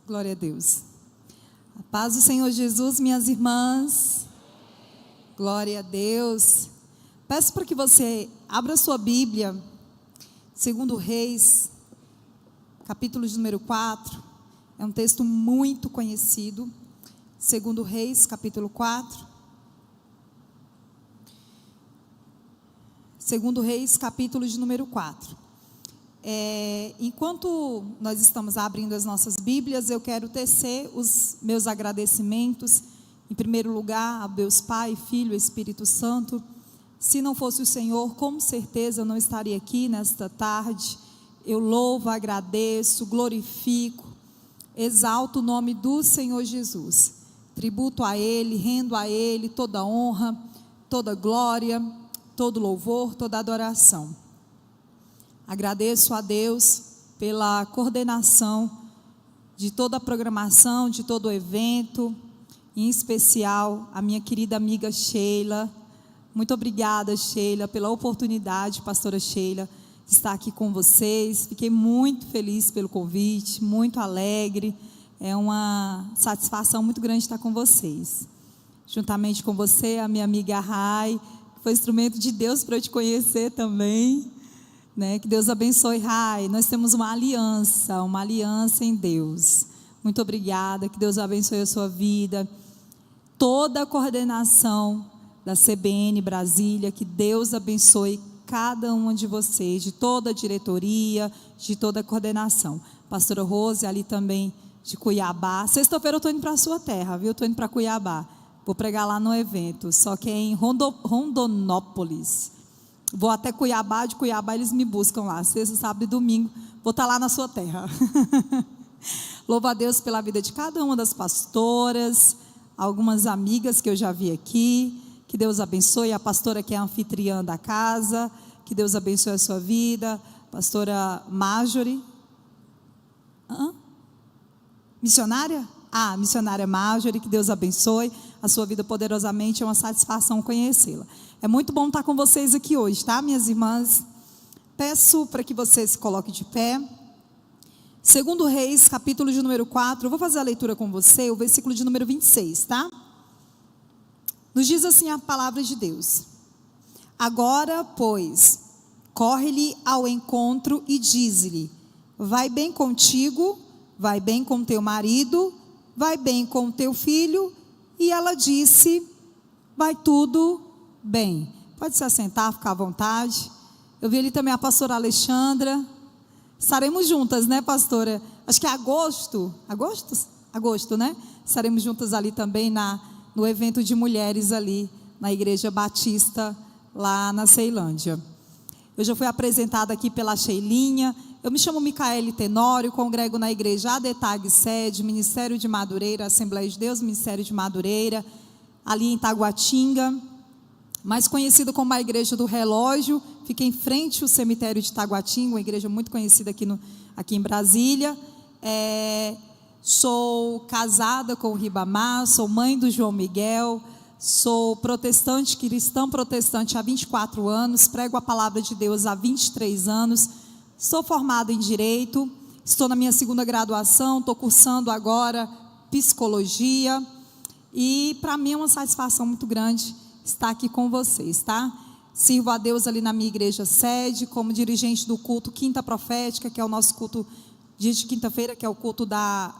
Glória a Deus. A paz do Senhor Jesus, minhas irmãs. Glória a Deus. Peço para que você abra sua Bíblia, 2 Reis, capítulo de número 4. É um texto muito conhecido. 2 Reis, capítulo 4. 2 Reis, capítulo de número 4. Enquanto nós estamos abrindo as nossas Bíblias, eu quero tecer os meus agradecimentos, em primeiro lugar, a Deus Pai, Filho e Espírito Santo. Se não fosse o Senhor, com certeza eu não estaria aqui nesta tarde. Eu louvo, agradeço, glorifico, exalto o nome do Senhor Jesus, tributo a Ele, rendo a Ele toda honra, toda glória, todo louvor, toda adoração. Agradeço a Deus pela coordenação de toda a programação, de todo o evento, em especial a minha querida amiga Sheila. Muito obrigada, Sheila, pela oportunidade, pastora Sheila, de estar aqui com vocês. Fiquei muito feliz pelo convite, muito alegre. É uma satisfação muito grande estar com vocês. Juntamente com você, a minha amiga Rai, que foi instrumento de Deus para eu te conhecer também. Que Deus abençoe, Rai. Nós temos uma aliança em Deus. Muito obrigada, que Deus abençoe a sua vida. Toda a coordenação da CBN Brasília, que Deus abençoe cada uma de vocês, de toda a diretoria, de toda a coordenação. Pastora Rose, ali também de Cuiabá. Sexta-feira eu estou indo para a sua terra, viu? Estou indo para Cuiabá. Vou pregar lá no evento, só que é em Rondonópolis. Vou até Cuiabá, de Cuiabá eles me buscam lá, sexta, sábado e domingo, vou estar lá na sua terra. Louvo a Deus pela vida de cada uma das pastoras, algumas amigas que eu já vi aqui, que Deus abençoe, a pastora que é a anfitriã da casa, que Deus abençoe a sua vida, pastora Marjorie, missionária? Missionária Marjorie, que Deus abençoe a sua vida poderosamente, é uma satisfação conhecê-la. É muito bom estar com vocês aqui hoje, tá, minhas irmãs? Peço para que vocês se coloquem de pé. 2 Reis, capítulo de número 4, eu vou fazer a leitura com você, o versículo de número 26, tá? Nos diz assim a palavra de Deus: agora, pois, corre-lhe ao encontro e diz-lhe: vai bem contigo, vai bem com teu marido, vai bem com teu filho. E ela disse: vai tudo bem. Pode se assentar, ficar à vontade. Eu vi ali também a pastora Alexandra. Estaremos juntas, né, pastora? Acho que é agosto, né? Estaremos juntas ali também no evento de mulheres ali, na Igreja Batista, lá na Ceilândia. Eu já fui apresentada aqui pela Sheilinha. Eu me chamo Micaele Tenório, congrego na Igreja ADETAG Sede, Ministério de Madureira, Assembleia de Deus, Ministério de Madureira, ali em Taguatinga, mais conhecida como a Igreja do Relógio, fica em frente ao cemitério de Taguatinga, uma igreja muito conhecida aqui em Brasília. Sou casada com o Ribamar, sou mãe do João Miguel, sou protestante, cristã protestante há 24 anos, prego a palavra de Deus há 23 anos, sou formada em Direito, estou na minha segunda graduação, estou cursando agora Psicologia, e para mim é uma satisfação muito grande estar aqui com vocês, tá? Sirvo a Deus ali na minha igreja sede, como dirigente do culto Quinta Profética, que é o nosso culto dia de quinta-feira, que é o culto da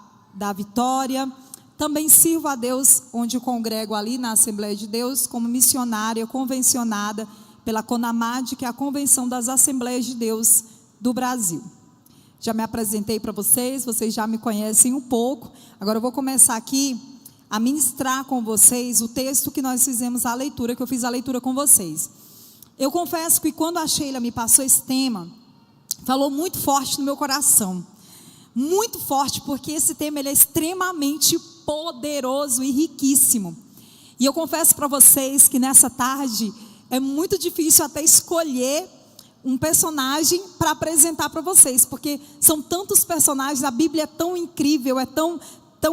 Vitória. Também sirvo a Deus onde eu congrego ali na Assembleia de Deus, como missionária convencionada pela CONAMAD, que é a Convenção das Assembleias de Deus do Brasil. Já me apresentei para vocês já me conhecem um pouco. Agora eu vou começar aqui a ministrar com vocês o texto que nós fizemos a leitura, que eu fiz a leitura com vocês. Eu confesso que quando a Sheila me passou esse tema, falou muito forte no meu coração. Muito forte, porque esse tema ele é extremamente poderoso e riquíssimo. E eu confesso para vocês que nessa tarde é muito difícil até escolher um personagem para apresentar para vocês, porque são tantos personagens, a Bíblia é tão incrível, é tão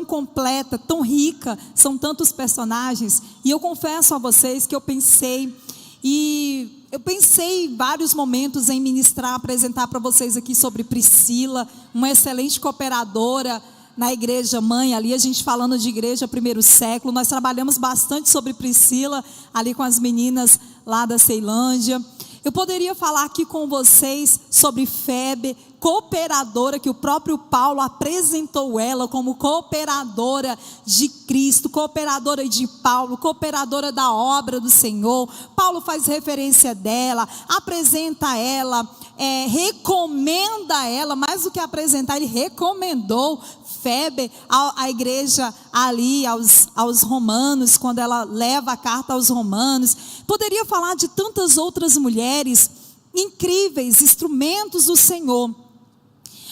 completa, tão rica, são tantos personagens. E eu confesso a vocês que eu pensei em vários momentos em ministrar, apresentar para vocês aqui sobre Priscila, uma excelente cooperadora na igreja mãe ali, a gente falando de igreja primeiro século, nós trabalhamos bastante sobre Priscila, ali com as meninas lá da Ceilândia. Eu poderia falar aqui com vocês sobre Febe, cooperadora, que o próprio Paulo apresentou ela como cooperadora de Cristo, cooperadora de Paulo, cooperadora da obra do Senhor. Paulo faz referência dela, apresenta ela, recomenda ela, mais do que apresentar, ele recomendou Febe à igreja ali, aos romanos, quando ela leva a carta aos romanos. Poderia falar de tantas outras mulheres incríveis, instrumentos do Senhor.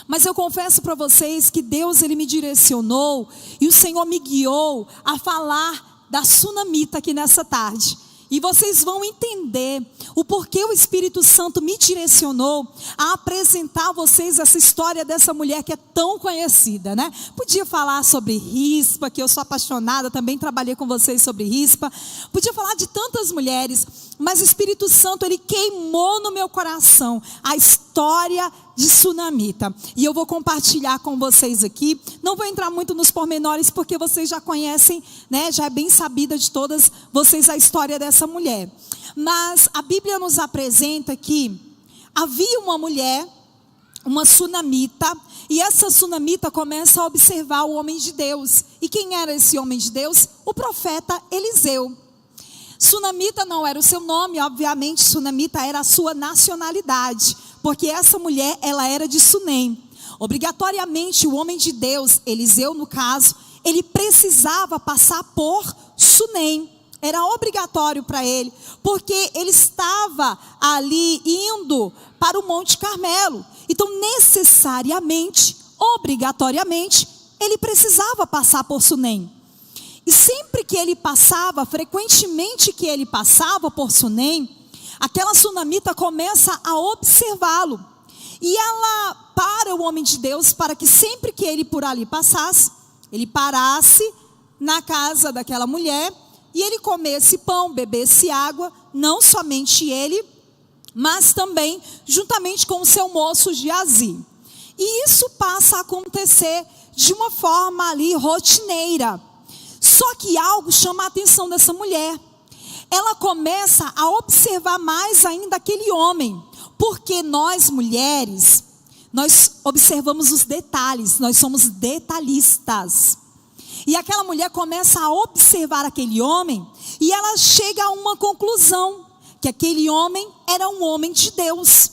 Mas eu confesso para vocês que Deus, Ele me direcionou e o Senhor me guiou a falar da sunamita aqui nessa tarde. E vocês vão entender o porquê o Espírito Santo me direcionou a apresentar a vocês essa história dessa mulher que é tão conhecida, né? Podia falar sobre Rispa, que eu sou apaixonada, também trabalhei com vocês sobre Rispa. Podia falar de tantas mulheres, mas o Espírito Santo, ele queimou no meu coração a história de sunamita. E eu vou compartilhar com vocês aqui. Não vou entrar muito nos pormenores, porque vocês já conhecem, né? Já é bem sabida de todas vocês a história dessa mulher. Mas a Bíblia nos apresenta que havia uma mulher, uma sunamita, e essa sunamita começa a observar o homem de Deus. E quem era esse homem de Deus? O profeta Eliseu. Sunamita não era o seu nome, obviamente sunamita era a sua nacionalidade, porque essa mulher, ela era de Sunem. Obrigatoriamente o homem de Deus, Eliseu no caso, ele precisava passar por Sunem. Era obrigatório para ele, porque ele estava ali indo para o Monte Carmelo. Então necessariamente, obrigatoriamente, ele precisava passar por Sunem. E sempre que ele passava, frequentemente que ele passava por Sunem, aquela sunamita começa a observá-lo. E ela para o homem de Deus para que sempre que ele por ali passasse, ele parasse na casa daquela mulher e ele comesse pão, bebesse água, não somente ele, mas também juntamente com o seu moço Geazi. E isso passa a acontecer de uma forma ali rotineira. Só que algo chama a atenção dessa mulher. Ela começa a observar mais ainda aquele homem, porque nós mulheres, nós observamos os detalhes, nós somos detalhistas. E aquela mulher começa a observar aquele homem, e ela chega a uma conclusão, que aquele homem era um homem de Deus.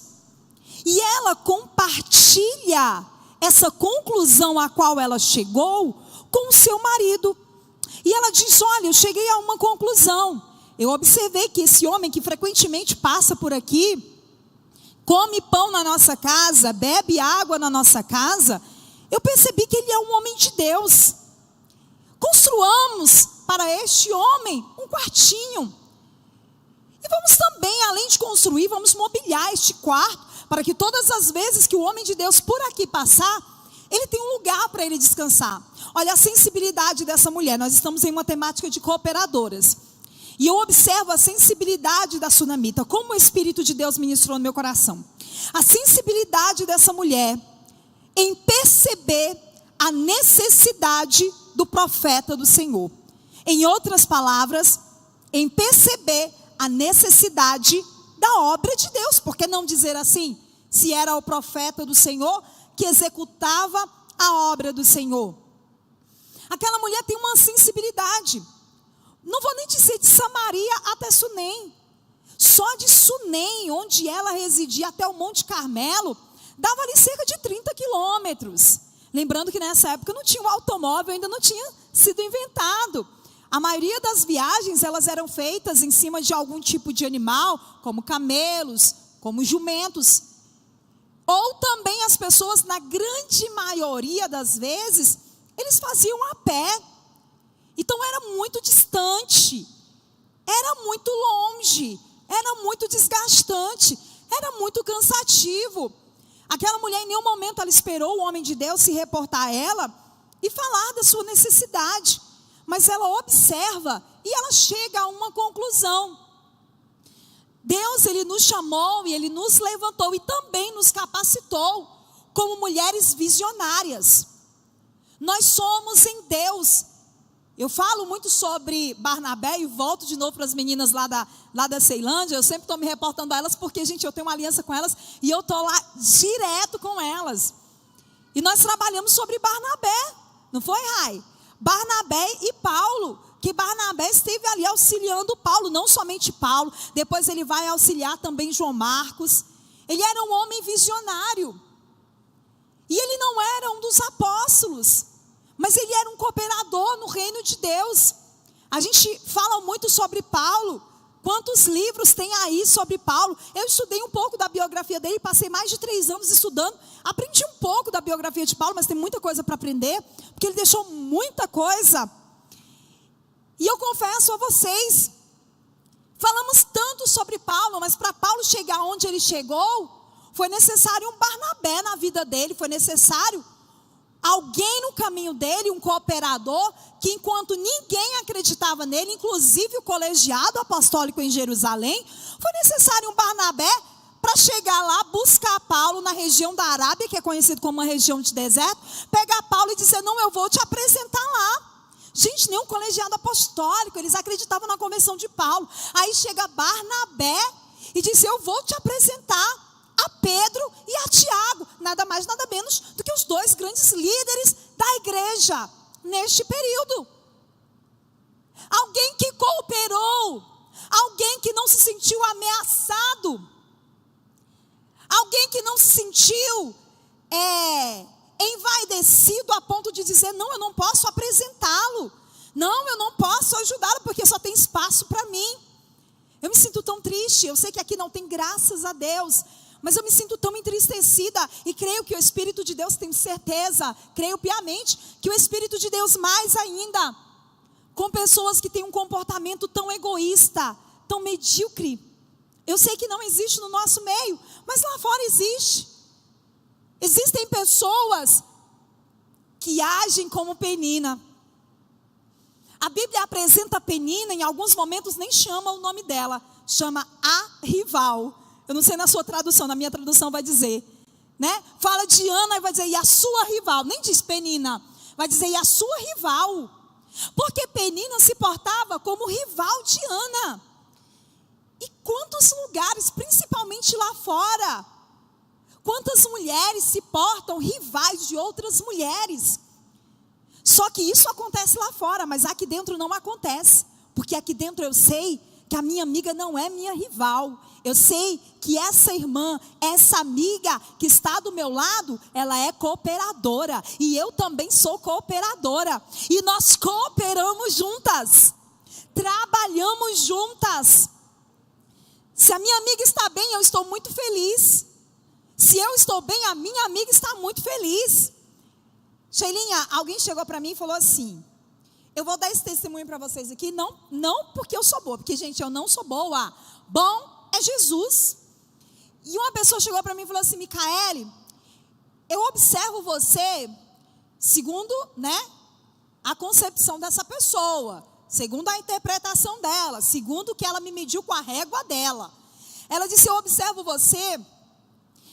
E ela compartilha essa conclusão a qual ela chegou com o seu marido. E ela diz: olha, eu cheguei a uma conclusão. Eu observei que esse homem que frequentemente passa por aqui, come pão na nossa casa, bebe água na nossa casa, eu percebi que ele é um homem de Deus. Construamos para este homem um quartinho. E vamos também, além de construir, vamos mobiliar este quarto, para que todas as vezes que o homem de Deus por aqui passar, ele tem um lugar para ele descansar. Olha a sensibilidade dessa mulher. Nós estamos em uma temática de cooperadoras. E eu observo a sensibilidade da sunamita, como o Espírito de Deus ministrou no meu coração. A sensibilidade dessa mulher em perceber a necessidade do profeta do Senhor. Em outras palavras, em perceber a necessidade da obra de Deus. Por que não dizer assim? Se era o profeta do Senhor que executava a obra do Senhor. Aquela mulher tem uma sensibilidade. Não vou nem dizer de Samaria até Sunem. Só de Sunem, onde ela residia, até o Monte Carmelo, dava ali cerca de 30 quilômetros. Lembrando que nessa época não tinha um automóvel, ainda não tinha sido inventado. A maioria das viagens, elas eram feitas em cima de algum tipo de animal, como camelos, como jumentos. Ou também as pessoas, na grande maioria das vezes, eles faziam a pé. Então era muito distante, era muito longe, era muito desgastante, era muito cansativo. Aquela mulher em nenhum momento ela esperou o homem de Deus se reportar a ela e falar da sua necessidade. Mas ela observa e ela chega a uma conclusão. Deus, Ele nos chamou e Ele nos levantou e também nos capacitou como mulheres visionárias. Nós somos em Deus. Eu falo muito sobre Barnabé e volto de novo para as meninas lá da Ceilândia. Eu sempre estou me reportando a elas porque, gente, eu tenho uma aliança com elas e eu estou lá direto com elas. E nós trabalhamos sobre Barnabé, não foi, Rai? Barnabé e Paulo, que Barnabé esteve ali auxiliando Paulo, não somente Paulo, depois ele vai auxiliar também João Marcos. Ele era um homem visionário. E ele não era um dos apóstolos, mas ele era um cooperador no reino de Deus. A gente fala muito sobre Paulo. Quantos livros tem aí sobre Paulo? Eu estudei um pouco da biografia dele, passei mais de 3 anos estudando. Aprendi um pouco da biografia de Paulo, mas tem muita coisa para aprender, porque ele deixou muita coisa. E eu confesso a vocês, falamos tanto sobre Paulo, mas para Paulo chegar onde ele chegou, foi necessário um Barnabé na vida dele, foi necessário alguém no caminho dele, um cooperador, que enquanto ninguém acreditava nele, inclusive o colegiado apostólico em Jerusalém, foi necessário um Barnabé para chegar lá, buscar Paulo na região da Arábia, que é conhecido como uma região de deserto, pegar Paulo e dizer, não, eu vou te apresentar lá. Gente, nem um colegiado apostólico, eles acreditavam na conversão de Paulo. Aí chega Barnabé e diz, eu vou te apresentar a Pedro e a Tiago, nada mais, nada menos do que os 2 grandes líderes da igreja neste período. Alguém que cooperou, alguém que não se sentiu ameaçado, alguém que não se sentiu envaidecido a ponto de dizer, não, eu não posso apresentá-lo, não, eu não posso ajudá-lo, porque só tem espaço para mim. Eu me sinto tão triste, eu sei que aqui não tem, graças a Deus, mas eu me sinto tão entristecida, e creio que o Espírito de Deus, tenho certeza, creio piamente, que o Espírito de Deus mais ainda, com pessoas que têm um comportamento tão egoísta, tão medíocre. Eu sei que não existe no nosso meio, mas lá fora existe. Existem pessoas que agem como Penina. A Bíblia apresenta Penina, em alguns momentos nem chama o nome dela, chama a rival. Eu não sei na sua tradução, na minha tradução vai dizer, né? Fala de Ana e vai dizer, e a sua rival, nem diz Penina, vai dizer, e a sua rival, porque Penina se portava como rival de Ana. E quantos lugares, principalmente lá fora, quantas mulheres se portam rivais de outras mulheres? Só que isso acontece lá fora, mas aqui dentro não acontece, porque aqui dentro eu sei que a minha amiga não é minha rival. Eu sei que essa irmã, essa amiga que está do meu lado, ela é cooperadora. E eu também sou cooperadora. E nós cooperamos juntas. Trabalhamos juntas. Se a minha amiga está bem, eu estou muito feliz. Se eu estou bem, a minha amiga está muito feliz. Sheilinha, alguém chegou para mim e falou assim, eu vou dar esse testemunho para vocês aqui, não porque eu sou boa, porque, gente, eu não sou boa. Bom é Jesus. E uma pessoa chegou para mim e falou assim, Micaele, eu observo você, segundo, né, a concepção dessa pessoa, segundo a interpretação dela, segundo o que ela me mediu com a régua dela. Ela disse, eu observo você,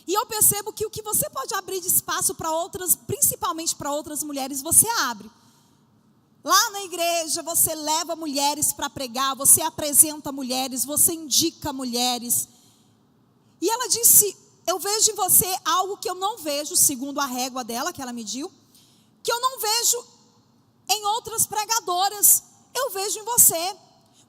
e eu percebo que o que você pode abrir de espaço para outras, principalmente para outras mulheres, você abre. Lá na igreja você leva mulheres para pregar, você apresenta mulheres, você indica mulheres. E ela disse, eu vejo em você algo que eu não vejo, segundo a régua dela, que ela mediu, que eu não vejo em outras pregadoras, eu vejo em você.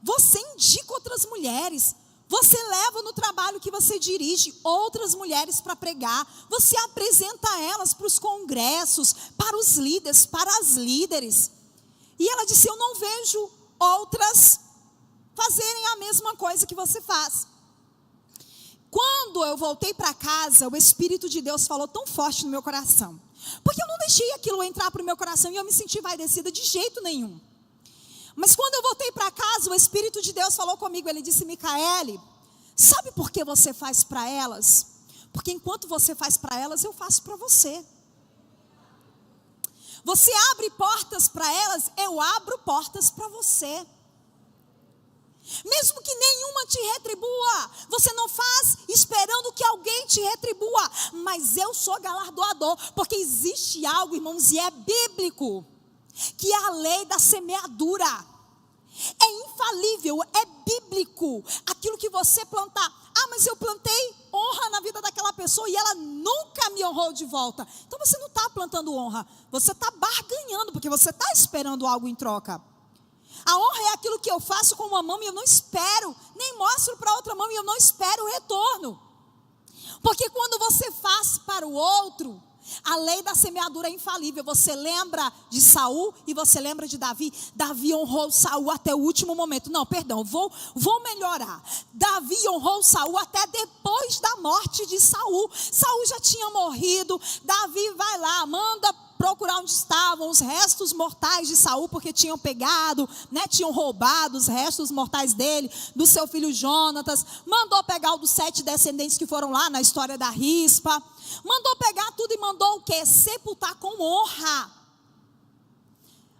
Você indica outras mulheres, você leva no trabalho que você dirige outras mulheres para pregar, você apresenta elas para os congressos, para os líderes, para as líderes. E ela disse, eu não vejo outras fazerem a mesma coisa que você faz. Quando eu voltei para casa, o Espírito de Deus falou tão forte no meu coração. Porque eu não deixei aquilo entrar para o meu coração e eu me senti envaidecida de jeito nenhum. Mas quando eu voltei para casa, o Espírito de Deus falou comigo, ele disse, Micaele, sabe por que você faz para elas? Porque enquanto você faz para elas, eu faço para você. Você abre portas para elas, eu abro portas para você. Mesmo que nenhuma te retribua, você não faz esperando que alguém te retribua. Mas eu sou galardoador, porque existe algo, irmãos, e é bíblico, que é a lei da semeadura. É infalível, é bíblico. Aquilo que você plantar. Ah, mas eu plantei honra na vida daquela pessoa e ela nunca me honrou de volta. Então você não está plantando honra, você está barganhando, porque você está esperando algo em troca. A honra é aquilo que eu faço com uma mão e eu não espero, nem mostro para outra mão e eu não espero o retorno. Porque quando você faz para o outro, a lei da semeadura é infalível. Você lembra de Saul e você lembra de Davi. Davi honrou Saul até o último momento. Não, perdão, vou melhorar. Davi honrou Saul até depois da morte de Saul. Saul já tinha morrido. Davi vai lá, manda procurar onde estavam os restos mortais de Saul, porque tinham pegado, tinham roubado os restos mortais dele, do seu filho Jonatas. Mandou pegar o dos 7 descendentes que foram lá na história da Rispa. Mandou pegar tudo e mandou o quê? Sepultar com honra.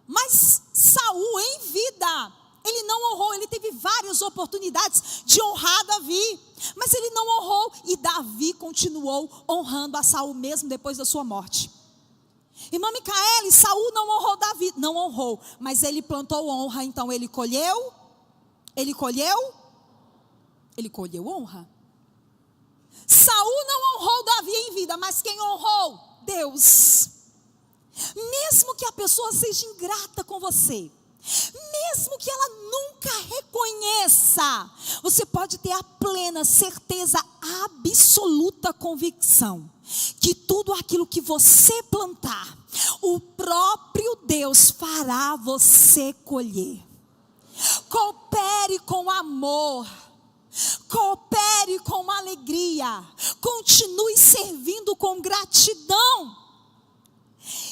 Mas Saul em vida, ele não honrou. Ele teve várias oportunidades de honrar Davi, mas ele não honrou. E Davi continuou honrando a Saul mesmo depois da sua morte. Irmã Micaele, Saul não honrou Davi, não honrou, mas ele plantou honra, então ele colheu honra. Saul não honrou Davi em vida, mas quem honrou? Deus. Mesmo que a pessoa seja ingrata com você, mesmo que ela nunca reconheça, você pode ter a plena certeza, a absoluta convicção, que tudo aquilo que você plantar, o próprio Deus fará você colher. Coopere com amor, coopere com alegria, continue servindo com gratidão.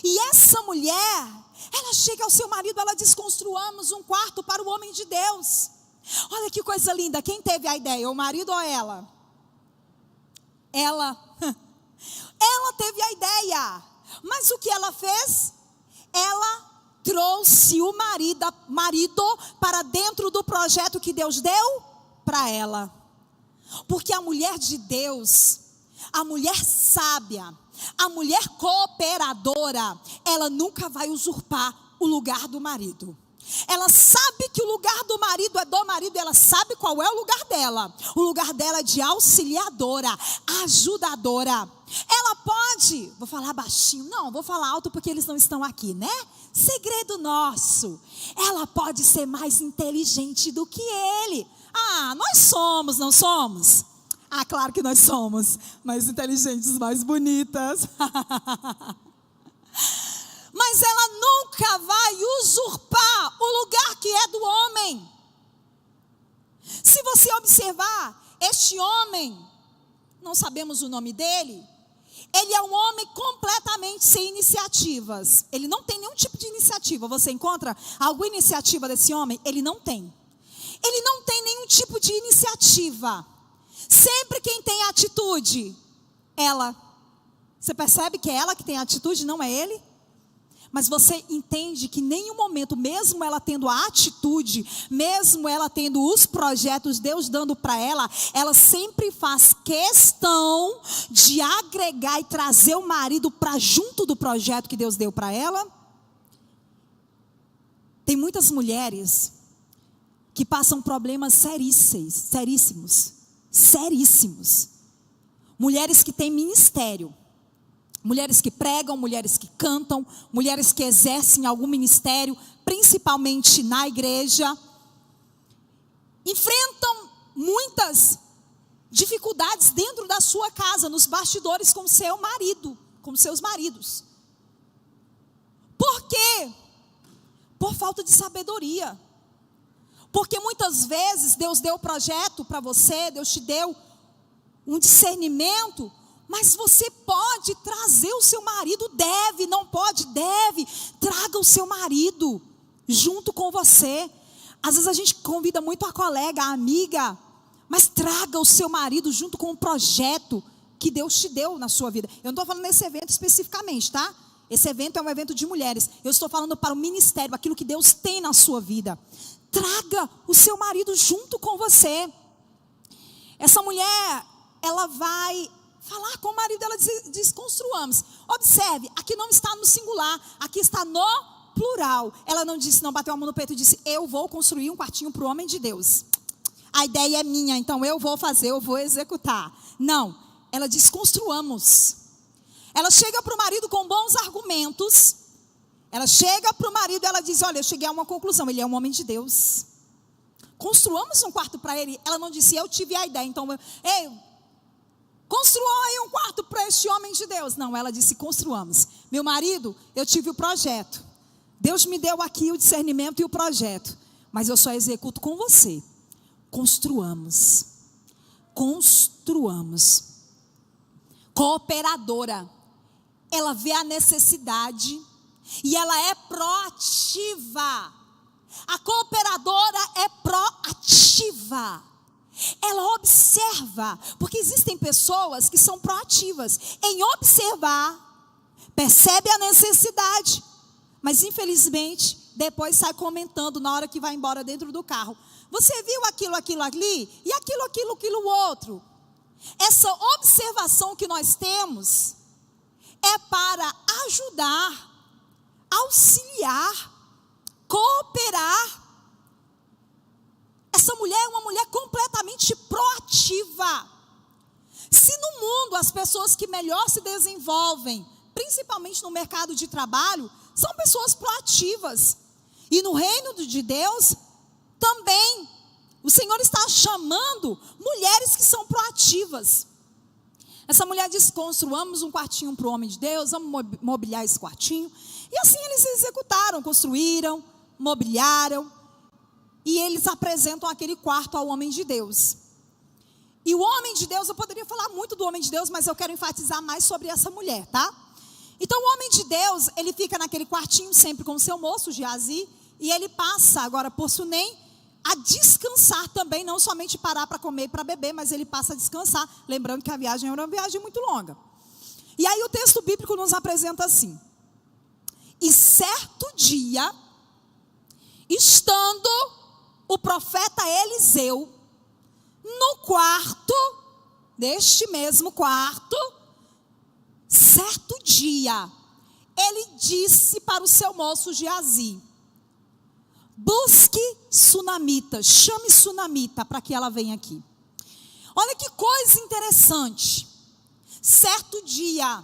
E essa mulher, ela chega ao seu marido, ela diz: construamos um quarto para o homem de Deus. Olha que coisa linda, quem teve a ideia, o marido ou ela? Ela teve a ideia, mas o que ela fez? Ela trouxe o marido para dentro do projeto que Deus deu para ela. Porque a mulher de Deus, a mulher sábia, a mulher cooperadora, ela nunca vai usurpar o lugar do marido. Ela sabe que o lugar do marido é do marido, ela sabe qual é o lugar dela. O lugar dela é de auxiliadora, ajudadora. Ela pode, vou falar baixinho, não, vou falar alto porque eles não estão aqui, né? Segredo nosso, ela pode ser mais inteligente do que ele. Ah, nós somos, não somos? Ah, claro que nós somos, mais inteligentes, mais bonitas. Mas ela nunca vai usurpar o lugar que é do homem. Se você observar, este homem, não sabemos o nome dele, ele é um homem completamente sem iniciativas. Ele não tem nenhum tipo de iniciativa. Você encontra alguma iniciativa desse homem? Ele não tem. Ele não tem nenhum tipo de iniciativa. Sempre quem tem atitude, ela. Você percebe que é ela que tem atitude, não é ele? Mas você entende que em nenhum momento, mesmo ela tendo a atitude, mesmo ela tendo os projetos, Deus dando para ela, ela sempre faz questão de agregar e trazer o marido para junto do projeto que Deus deu para ela. Tem muitas mulheres que passam problemas seríssimos. Mulheres que têm ministério. Mulheres que pregam, mulheres que cantam, mulheres que exercem algum ministério, principalmente na igreja, enfrentam muitas dificuldades dentro da sua casa, nos bastidores com seu marido, com seus maridos. Por quê? Por falta de sabedoria. Porque muitas vezes Deus deu o projeto para você, Deus te deu um discernimento, mas você pode trazer o seu marido, deve, traga o seu marido junto com você. Às vezes a gente convida muito a colega, a amiga, mas traga o seu marido junto com o projeto que Deus te deu na sua vida. Eu não estou falando nesse evento especificamente, tá? Esse evento é um evento de mulheres. Eu estou falando para o ministério, aquilo que Deus tem na sua vida. traga o seu marido junto com você. Essa mulher, ela vai falar com o marido, ela diz construamos. Observe, aqui não está no singular, aqui está no plural. Ela não disse, não bateu a mão no peito e disse, eu vou construir um quartinho para o homem de Deus. A ideia é minha, então eu vou fazer, eu vou executar. Não, ela diz construamos. Ela chega para o marido com bons argumentos. Ela chega para o marido e ela diz, olha, eu cheguei a uma conclusão, ele é um homem de Deus. Construamos um quarto para ele. Ela não disse, eu tive a ideia, então, construam aí um quarto para este homem de Deus. Não, ela disse, construamos. Meu marido, eu tive o projeto. Deus me deu aqui o discernimento e o projeto. Mas eu só executo com você. Construamos. Construamos. Cooperadora. Ela vê a necessidade e ela é proativa. A cooperadora é proativa. Ela observa, porque existem pessoas que são proativas em observar, percebe a necessidade, mas infelizmente depois sai comentando na hora que vai embora dentro do carro. Você viu aquilo ali? E aquilo outro. Essa observação que nós temos é para ajudar, auxiliar, cooperar. Essa mulher é uma mulher completamente proativa. Se no mundo as pessoas que melhor se desenvolvem, principalmente no mercado de trabalho, são pessoas proativas. E no reino de Deus, também, o Senhor está chamando mulheres que são proativas. Essa mulher diz, construamos um quartinho para o homem de Deus, vamos mobiliar esse quartinho. E assim eles executaram, construíram, mobiliaram. E eles apresentam aquele quarto ao homem de Deus. E o homem de Deus, eu poderia falar muito do homem de Deus, mas eu quero enfatizar mais sobre essa mulher, tá? Então o homem de Deus, ele fica naquele quartinho sempre com o seu moço, Geazi, e ele passa agora por Sunem a descansar também, não somente parar para comer e para beber, mas ele passa a descansar, lembrando que a viagem era uma viagem muito longa. E aí o texto bíblico nos apresenta assim: e certo dia, estando o profeta Eliseu no quarto, neste mesmo quarto, certo dia, ele disse para o seu moço Geazi, busque sunamita, chame sunamita para que ela venha aqui. Olha que coisa interessante. Certo dia,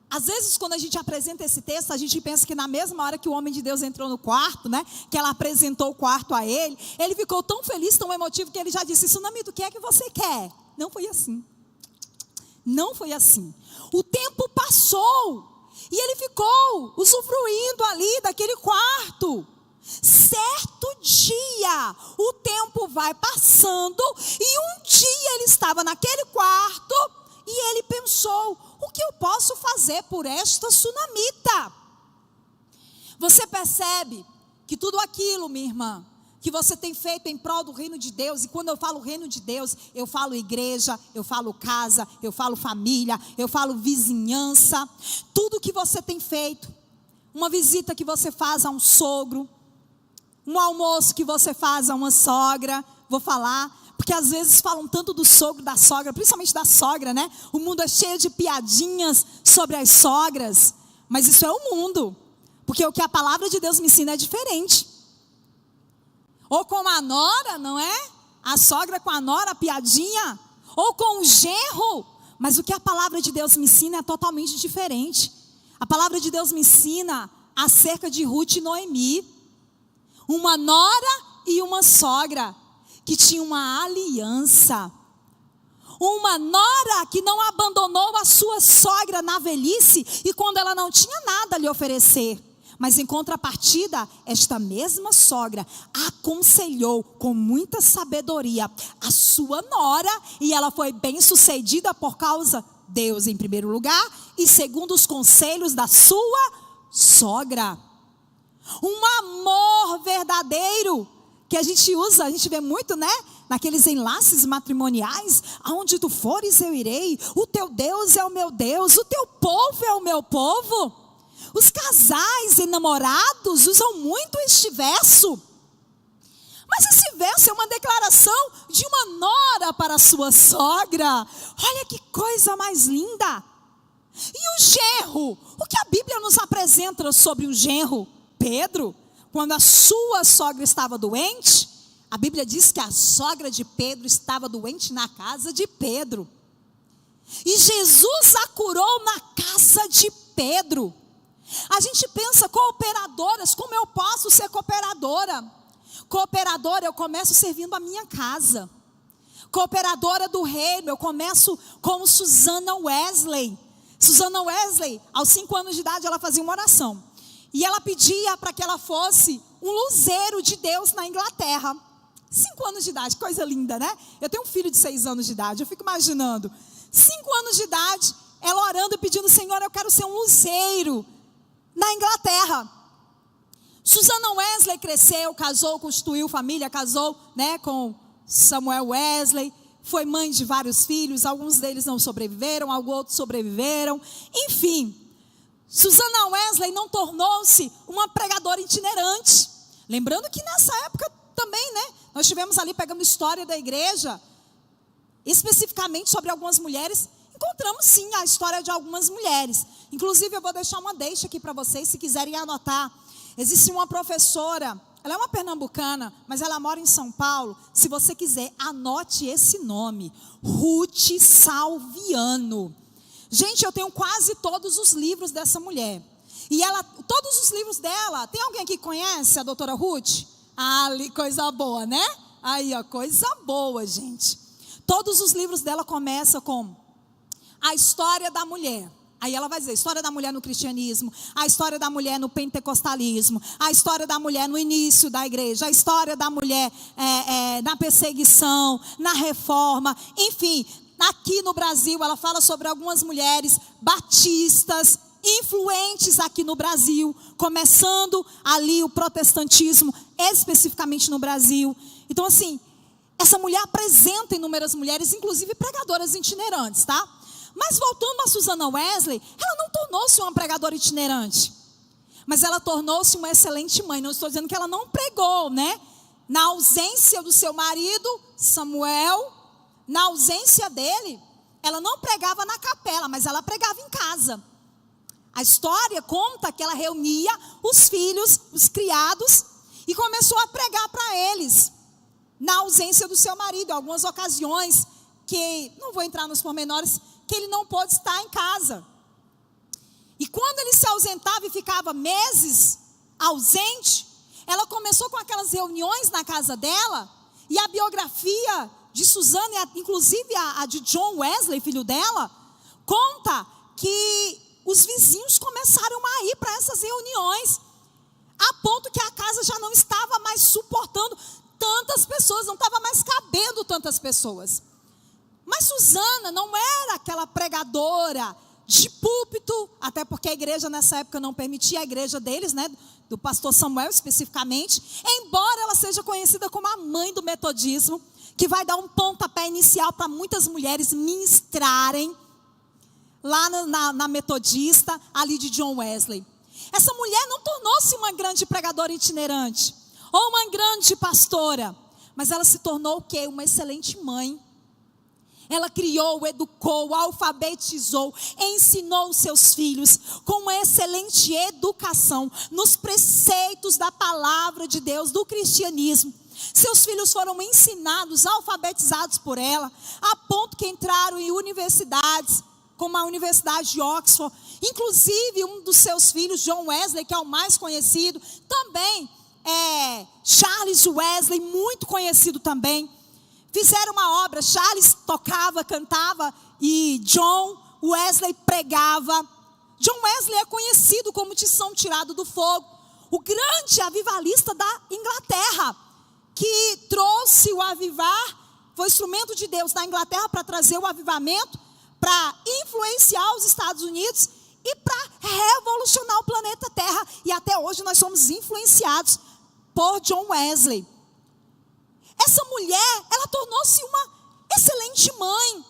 às vezes quando a gente apresenta esse texto, a gente pensa que na mesma hora que o homem de Deus entrou no quarto, né, que ela apresentou o quarto a ele, ele ficou tão feliz, tão emotivo, que ele já disse, sunamita, o que é que você quer? Não foi assim. Não foi assim. O tempo passou e ele ficou usufruindo ali daquele quarto. Certo dia, o tempo vai passando e um dia ele estava naquele quarto e ele pensou, o que eu posso fazer por esta sunamita? Você percebe que tudo aquilo, minha irmã, que você tem feito em prol do reino de Deus, e quando eu falo reino de Deus, eu falo igreja, eu falo casa, eu falo família, eu falo vizinhança, tudo que você tem feito, uma visita que você faz a um sogro, um almoço que você faz a uma sogra, vou falar, porque às vezes falam tanto do sogro, da sogra, principalmente da sogra, né? O mundo é cheio de piadinhas sobre as sogras, mas isso é o mundo, porque o que a palavra de Deus me ensina é diferente. Ou com a nora, não é? A sogra com a nora, a piadinha, ou com o genro, mas o que a palavra de Deus me ensina é totalmente diferente. A palavra de Deus me ensina acerca de Ruth e Noemi, uma nora e uma sogra, que tinham uma aliança. Uma nora que não abandonou a sua sogra na velhice, e quando ela não tinha nada a lhe oferecer. Mas em contrapartida, esta mesma sogra aconselhou com muita sabedoria a sua nora, e ela foi bem sucedida por causa de Deus em primeiro lugar, e segundo os conselhos da sua sogra. Um amor verdadeiro, que a gente usa, a gente vê muito, né? Naqueles enlaces matrimoniais, aonde tu fores eu irei, o teu Deus é o meu Deus, o teu povo é o meu povo. Os casais e namorados usam muito este verso. Mas esse verso é uma declaração de uma nora para a sua sogra. Olha que coisa mais linda. E o genro? O que a Bíblia nos apresenta sobre o genro? Pedro, quando a sua sogra estava doente, a Bíblia diz que a sogra de Pedro estava doente na casa de Pedro. E Jesus a curou na casa de Pedro. A gente pensa, cooperadoras, como eu posso ser cooperadora? Cooperadora, eu começo servindo a minha casa. Cooperadora do reino, eu começo como Susana Wesley. Susana Wesley, aos 5 anos de idade, ela fazia uma oração. E ela pedia para que ela fosse um luzeiro de Deus na Inglaterra. 5 anos de idade, coisa linda, né? Eu tenho um filho de 6 anos de idade, eu fico imaginando. 5 anos de idade, ela orando e pedindo, Senhor, eu quero ser um luzeiro na Inglaterra. Susana Wesley cresceu, casou, constituiu família, casou, né, com Samuel Wesley, foi mãe de vários filhos, alguns deles não sobreviveram, alguns outros sobreviveram, enfim. Susana Wesley não tornou-se uma pregadora itinerante. Lembrando que nessa época também, né, nós estivemos ali pegando história da igreja, especificamente sobre algumas mulheres. Encontramos sim a história de algumas mulheres. Inclusive eu vou deixar uma deixa aqui para vocês, se quiserem anotar. Existe uma professora, ela é uma pernambucana, mas ela mora em São Paulo. Se você quiser, anote esse nome, Ruth Salviano. Gente, eu tenho quase todos os livros dessa mulher. E ela, todos os livros dela, tem alguém aqui que conhece a doutora Ruth? Ah, coisa boa, né? Aí, ó, coisa boa, gente. Todos os livros dela começam com a história da mulher. Aí ela vai dizer, a história da mulher no cristianismo, a história da mulher no pentecostalismo, a história da mulher no início da igreja, a história da mulher na perseguição, na reforma, enfim. Aqui no Brasil, ela fala sobre algumas mulheres batistas, influentes aqui no Brasil, começando ali o protestantismo, especificamente no Brasil. Então assim, essa mulher apresenta inúmeras mulheres, inclusive pregadoras itinerantes, tá? Mas voltando a Susana Wesley, ela não tornou-se uma pregadora itinerante, mas ela tornou-se uma excelente mãe. Não estou dizendo que ela não pregou, né? Na ausência do seu marido, Samuel, na ausência dele, ela não pregava na capela, mas ela pregava em casa. A história conta que ela reunia os filhos, os criados, e começou a pregar para eles, na ausência do seu marido. Em algumas ocasiões, que não vou entrar nos pormenores, que ele não pôde estar em casa. E quando ele se ausentava e ficava meses ausente, ela começou com aquelas reuniões na casa dela, e a biografia de Susana, inclusive a de John Wesley, filho dela, conta que os vizinhos começaram a ir para essas reuniões, a ponto que a casa já não estava mais suportando tantas pessoas, não estava mais cabendo tantas pessoas. Mas Susana não era aquela pregadora de púlpito, até porque a igreja nessa época não permitia, a igreja deles, né, do pastor Samuel especificamente, embora ela seja conhecida como a mãe do metodismo, que vai dar um pontapé inicial para muitas mulheres ministrarem lá na metodista, ali de John Wesley. Essa mulher não tornou-se uma grande pregadora itinerante, ou uma grande pastora, mas ela se tornou o quê? Uma excelente mãe. Ela criou, educou, alfabetizou, ensinou os seus filhos com uma excelente educação nos preceitos da palavra de Deus, do cristianismo. Seus filhos foram ensinados, alfabetizados por ela, a ponto que entraram em universidades, como a Universidade de Oxford. Inclusive, um dos seus filhos, John Wesley, que é o mais conhecido, também Charles Wesley, muito conhecido também. Fizeram uma obra, Charles tocava, cantava e John Wesley pregava. John Wesley é conhecido como Tição tirado do fogo, o grande avivalista da Inglaterra, que trouxe o avivar, foi instrumento de Deus na Inglaterra para trazer o avivamento, para influenciar os Estados Unidos e para revolucionar o planeta Terra. E até hoje nós somos influenciados por John Wesley. Essa mulher, ela tornou-se uma excelente mãe.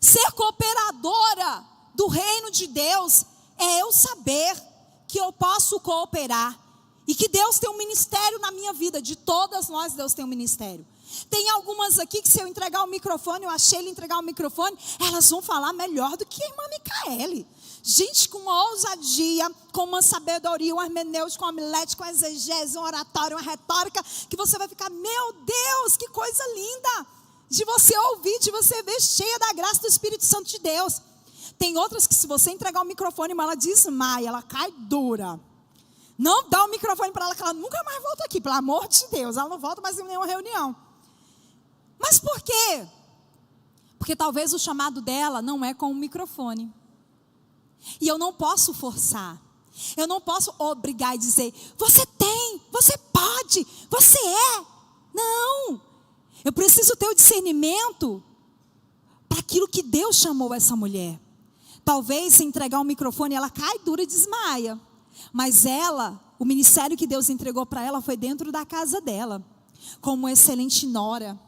Ser cooperadora do reino de Deus é eu saber que eu posso cooperar E que Deus tem um ministério na minha vida. De todas nós, Deus tem um ministério. Tem algumas aqui que se eu entregar o microfone, eu achei ele entregar o microfone, elas vão falar melhor do que a irmã Micaele. Gente com uma ousadia, com uma sabedoria, uma hermenêutica, uma homilética, uma exegese, um oratório, uma retórica, que você vai ficar, meu Deus, que coisa linda, de você ouvir, de você ver, cheia da graça do Espírito Santo de Deus. Tem outras que se você entregar o microfone, ela desmaia, ela cai dura. Não dá o microfone para ela, que ela nunca mais volta aqui, pelo amor de Deus, ela não volta mais em nenhuma reunião. Mas por quê? Porque talvez o chamado dela não é com o microfone. E eu não posso forçar. Eu não posso obrigar e dizer, você tem, você pode, você é. Não. Eu preciso ter o discernimento para aquilo que Deus chamou essa mulher. Talvez se entregar o microfone, ela cai dura e desmaia. Mas ela, o ministério que Deus entregou para ela foi dentro da casa dela. Como excelente nora,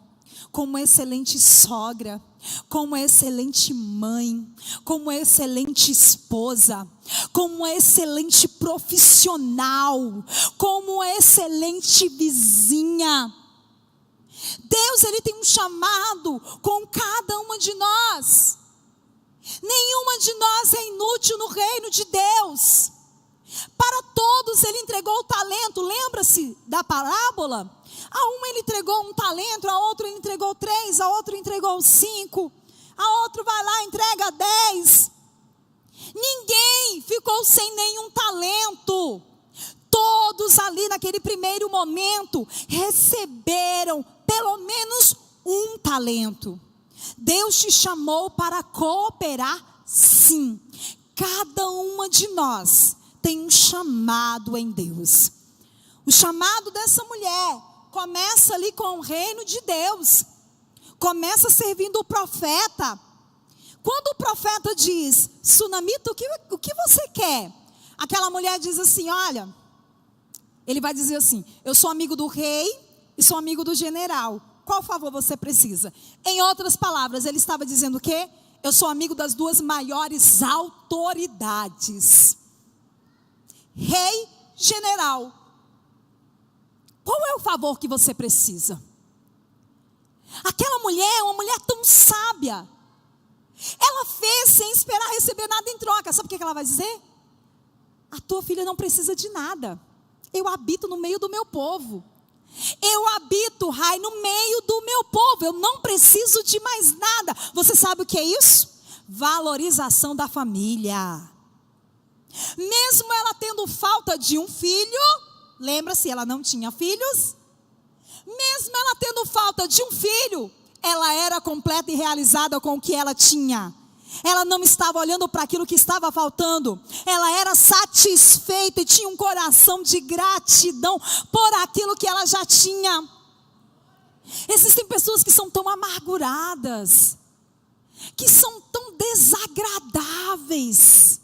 como excelente sogra, como excelente mãe, como excelente esposa, como excelente profissional, como excelente vizinha. Deus, Ele tem um chamado com cada uma de nós. Nenhuma de nós é inútil no reino de Deus. Para todos Ele entregou o talento. Lembra-se da parábola? A uma Ele entregou um talento, a outra Ele entregou 3, a outra entregou 5, a outra vai lá e entrega 10. Ninguém ficou sem nenhum talento. Todos ali naquele primeiro momento receberam pelo menos um talento. Deus te chamou para cooperar, sim. Cada uma de nós tem um chamado em Deus. O chamado dessa mulher começa ali com o reino de Deus. Começa servindo o profeta. Quando o profeta diz, Sunamita, o que você quer? Aquela mulher diz assim, olha, ele vai dizer assim, eu sou amigo do rei e sou amigo do general. Qual favor você precisa? Em outras palavras, ele estava dizendo o quê? Eu sou amigo das 2 maiores autoridades. Rei, general. Qual é o favor que você precisa? Aquela mulher é uma mulher tão sábia. Ela fez sem esperar receber nada em troca. Sabe o que ela vai dizer? A tua filha não precisa de nada. Eu habito no meio do meu povo. Eu habito, Rai, no meio do meu povo. Eu não preciso de mais nada. Você sabe o que é isso? Valorização da família. Mesmo ela tendo falta de um filho, lembra-se, ela não tinha filhos. Mesmo ela tendo falta de um filho, ela era completa e realizada com o que ela tinha. Ela não estava olhando para aquilo que estava faltando. Ela era satisfeita e tinha um coração de gratidão por aquilo que ela já tinha. Existem pessoas que são tão amarguradas, que são tão desagradáveis,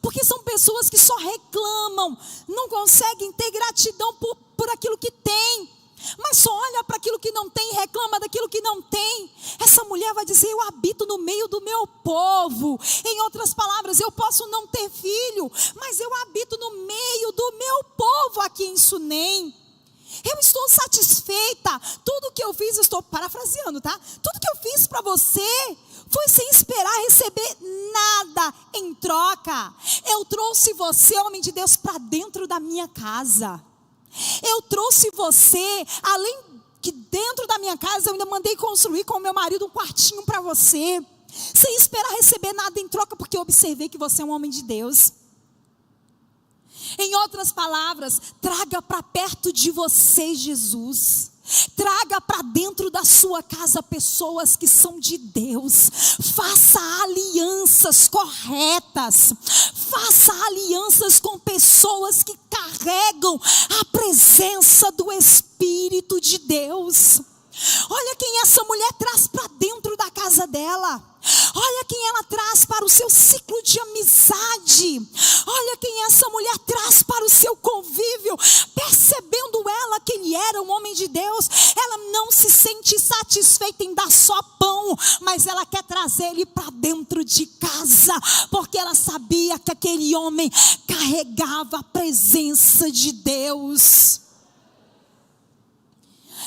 porque são pessoas que só reclamam, não conseguem ter gratidão por aquilo que tem, mas só olha para aquilo que não tem e reclama daquilo que não tem. Essa mulher vai dizer, eu habito no meio do meu povo. Em outras palavras, eu posso não ter filho, mas eu habito no meio do meu povo aqui em Sunem. Eu estou satisfeita. Tudo que eu fiz, eu estou parafraseando, tá? Tudo que eu fiz para você foi sem esperar receber nada em troca. Eu trouxe você, homem de Deus, para dentro da minha casa. Eu trouxe você, além que dentro da minha casa, eu ainda mandei construir com o meu marido um quartinho para você, sem esperar receber nada em troca, porque eu observei que você é um homem de Deus. Em outras palavras, traga para perto de você Jesus. Traga para dentro da sua casa pessoas que são de Deus. Faça alianças corretas. Faça alianças com pessoas que carregam a presença do Espírito de Deus. Olha quem essa mulher traz para dentro da casa dela. Olha quem ela traz para o seu ciclo de amizade. Olha quem essa mulher traz para o seu convívio. Percebendo ela que ele era um homem de Deus, ela não se sente satisfeita em dar só pão, mas ela quer trazer trazer ele para dentro de casa, porque ela sabia que aquele homem carregava a presença de Deus.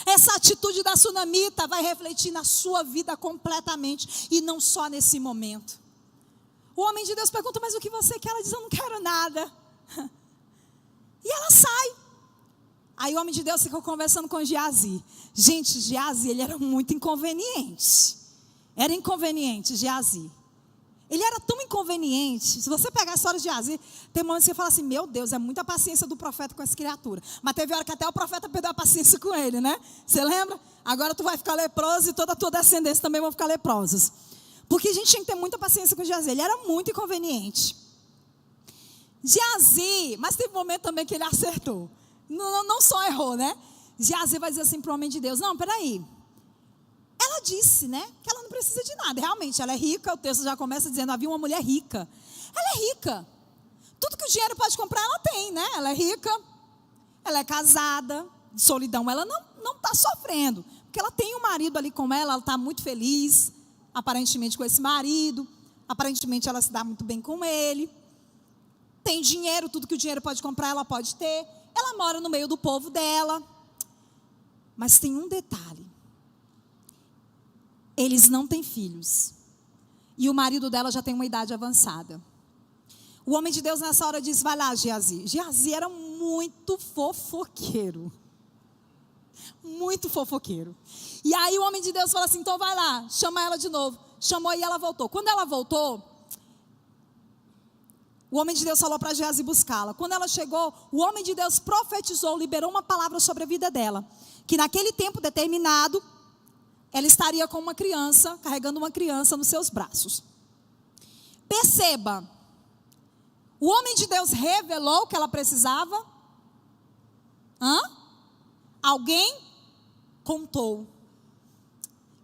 Essa atitude da sunamita vai refletir na sua vida completamente, e não só nesse momento. O homem de Deus pergunta: mas o que você quer? Ela diz: eu não quero nada. E ela sai. Aí o homem de Deus ficou conversando com Geazi. Gente, Geazi, ele era muito inconveniente. Era inconveniente, Geazi. Ele era tão inconveniente. Se você pegar a história de Geazi, tem momentos que você fala assim: meu Deus, é muita paciência do profeta com essa criatura. Mas teve hora que até o profeta perdeu a paciência com ele, né? Você lembra? Agora tu vai ficar leproso e toda a tua descendência também vão ficar leprosos. Porque a gente tinha que ter muita paciência com Geazi. Ele era muito inconveniente. Geazi, mas teve um momento também que ele acertou. Não só errou, né? Geazi vai dizer assim para o homem de Deus: não, peraí. Ela disse, né, que ela não precisa de nada. Realmente, ela é rica. O texto já começa dizendo: havia uma mulher rica. Ela é rica. Tudo que o dinheiro pode comprar, ela tem, né? Ela é rica. Ela é casada. De solidão, ela não está sofrendo. Porque ela tem um marido ali com ela está muito feliz, aparentemente, com esse marido. Aparentemente, ela se dá muito bem com ele. Tem dinheiro, tudo que o dinheiro pode comprar, ela pode ter. Ela mora no meio do povo dela. Mas tem um detalhe: eles não têm filhos. E o marido dela já tem uma idade avançada. O homem de Deus nessa hora diz: vai lá, Geazi. Geazi era muito fofoqueiro. Muito fofoqueiro. E aí o homem de Deus fala assim: então vai lá, chama ela de novo. Chamou e ela voltou. Quando ela voltou, o homem de Deus falou para Geazi buscá-la. Quando ela chegou, o homem de Deus profetizou, liberou uma palavra sobre a vida dela. Que naquele tempo determinado, ela estaria com uma criança, carregando uma criança nos seus braços. Perceba, o homem de Deus revelou o que ela precisava. Alguém contou.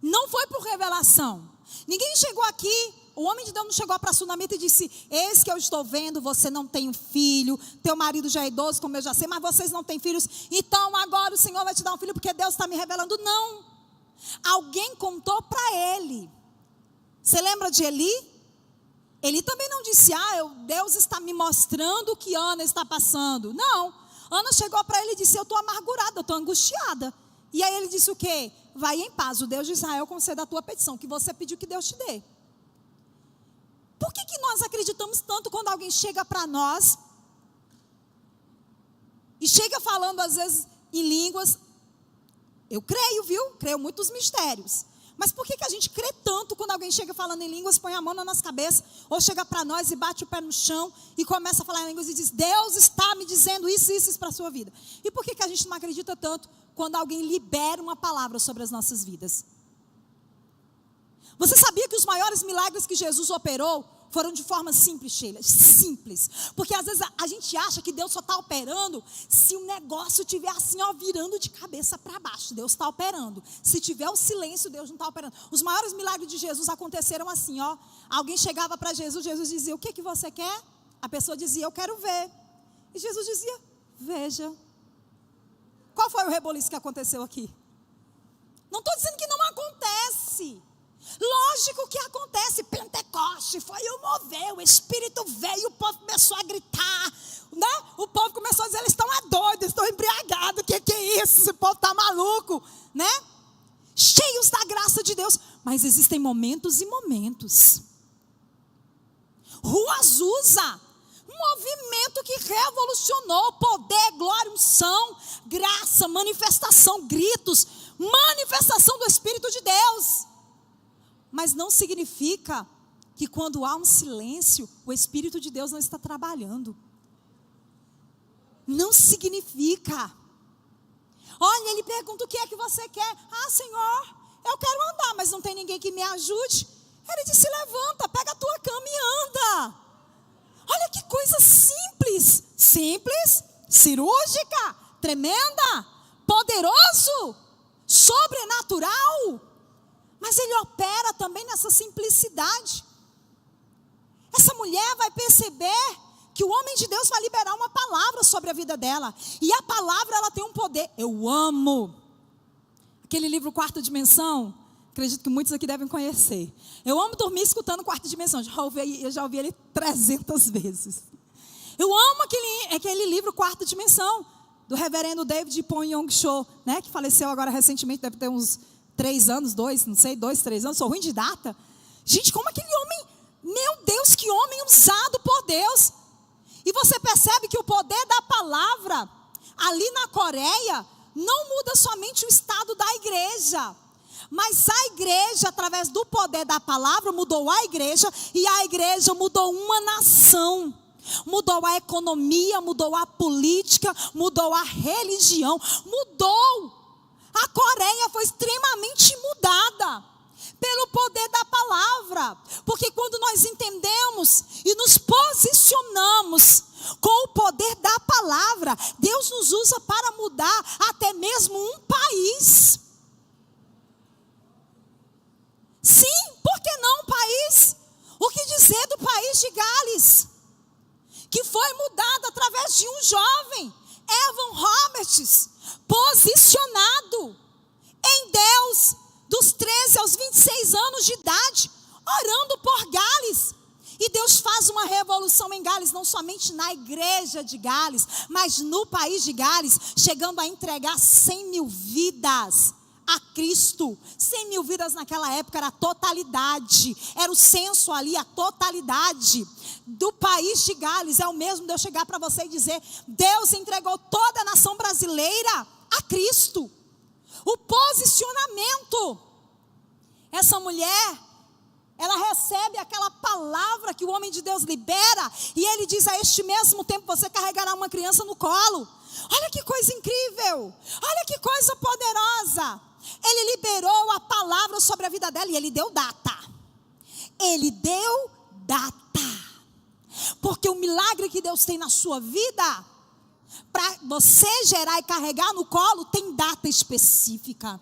Não foi por revelação. Ninguém chegou aqui. O homem de Deus não chegou para a sunamita e disse: eis que eu estou vendo, você não tem um filho, teu marido já é idoso, como eu já sei, mas vocês não têm filhos, então agora o Senhor vai te dar um filho, porque Deus está me revelando. Não. Alguém contou para ele. Você lembra de Eli? Eli também não disse: Deus está me mostrando o que Ana está passando. Não. Ana chegou para ele e disse: eu estou amargurada, eu estou angustiada. E aí ele disse o quê? Vai em paz, o Deus de Israel conceda a tua petição, que você pediu que Deus te dê. Por que nós acreditamos tanto quando alguém chega para nós e chega falando às vezes em línguas? Eu creio, viu? Creio muito nos mistérios. Mas por que a gente crê tanto quando alguém chega falando em línguas, põe a mão na nossa cabeça, ou chega para nós e bate o pé no chão e começa a falar em línguas e diz: Deus está me dizendo isso para a sua vida? E por que a gente não acredita tanto quando alguém libera uma palavra sobre as nossas vidas? Você sabia que os maiores milagres que Jesus operou foram de forma simples, Sheila? Simples. Porque às vezes a gente acha que Deus só está operando se o negócio estiver assim, virando de cabeça para baixo. Deus está operando. Se tiver o silêncio, Deus não está operando. Os maiores milagres de Jesus aconteceram assim, Alguém chegava para Jesus, Jesus dizia: o que você quer? A pessoa dizia: eu quero ver. E Jesus dizia: veja. Qual foi o reboliço que aconteceu aqui? Não estou dizendo que não acontece. Lógico que acontece. Pentecoste foi o mover, o Espírito veio, o povo começou a gritar, né? O povo começou a dizer: eles estão doidos, estão embriagados, o que é isso? Esse povo está maluco, né? Cheios da graça de Deus. Mas existem momentos e momentos. Rua Azusa, um movimento que revolucionou: poder, glória, unção, graça, manifestação, gritos, manifestação do Espírito de Deus. Mas não significa que quando há um silêncio, o Espírito de Deus não está trabalhando. Não significa. Olha, ele pergunta: o que é que você quer? Senhor, eu quero andar, mas não tem ninguém que me ajude. Ele disse: levanta, pega a tua cama e anda. Olha que coisa simples. Simples, cirúrgica, tremenda, poderoso, sobrenatural. Mas ele opera também nessa simplicidade. Essa mulher vai perceber que o homem de Deus vai liberar uma palavra sobre a vida dela. E a palavra, ela tem um poder. Eu amo aquele livro Quarta Dimensão. Acredito que muitos aqui devem conhecer. Eu amo dormir escutando Quarta Dimensão. Eu já ouvi ele 300 vezes. Eu amo aquele livro Quarta Dimensão, do reverendo David Pong Cho, né, que faleceu agora recentemente, deve ter uns 3 anos, 2, não sei, 2, 3 anos, sou ruim de data. Gente, como aquele homem, meu Deus, que homem usado por Deus. E você percebe que o poder da palavra, ali na Coreia, não muda somente o estado da igreja, mas a igreja, através do poder da palavra, mudou a igreja, e a igreja mudou uma nação. Mudou a economia, mudou a política, mudou a religião, mudou. A Coreia foi extremamente mudada pelo poder da palavra. Porque quando nós entendemos e nos posicionamos com o poder da palavra, Deus nos usa para mudar até mesmo um país. Sim, por que não um país? O que dizer do país de Gales, que foi mudado através de um jovem, Evan Roberts, posicionado em Deus, dos 13 aos 26 anos de idade, orando por Gales. E Deus faz uma revolução em Gales, não somente na igreja de Gales, mas no país de Gales, chegando a entregar 100 mil vidas a Cristo. 100 mil vidas naquela época era a totalidade, era o censo ali, a totalidade do país de Gales. É o mesmo de eu chegar para você e dizer: Deus entregou toda a nação brasileira a Cristo. O posicionamento. Essa mulher, ela recebe aquela palavra que o homem de Deus libera, e ele diz: a este mesmo tempo você carregará uma criança no colo. Olha que coisa incrível, olha que coisa poderosa. Ele liberou a palavra sobre a vida dela, e ele deu data. Ele deu data. Porque o milagre que Deus tem na sua vida, para você gerar e carregar no colo, tem data específica.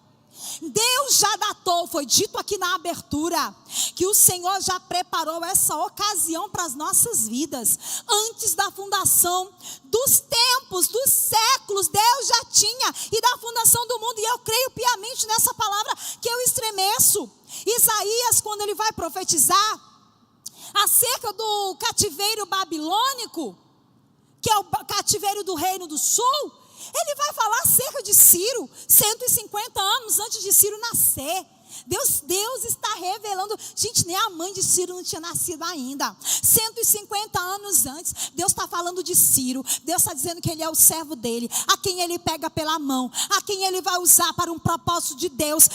Deus já datou, foi dito aqui na abertura, que o Senhor já preparou essa ocasião para as nossas vidas. Antes da fundação dos tempos, dos séculos, Deus já tinha, e da fundação do mundo. E eu creio piamente nessa palavra que eu estremeço. Isaías, quando ele vai profetizar acerca do cativeiro babilônico, que é o cativeiro do reino do sul, ele vai falar acerca de Ciro, 150 anos antes de Ciro nascer. Deus está revelando. Gente, nem a mãe de Ciro não tinha nascido ainda. 150 anos antes, Deus está falando de Ciro. Deus está dizendo que ele é o servo dele, a quem ele pega pela mão, a quem ele vai usar para um propósito de Deus,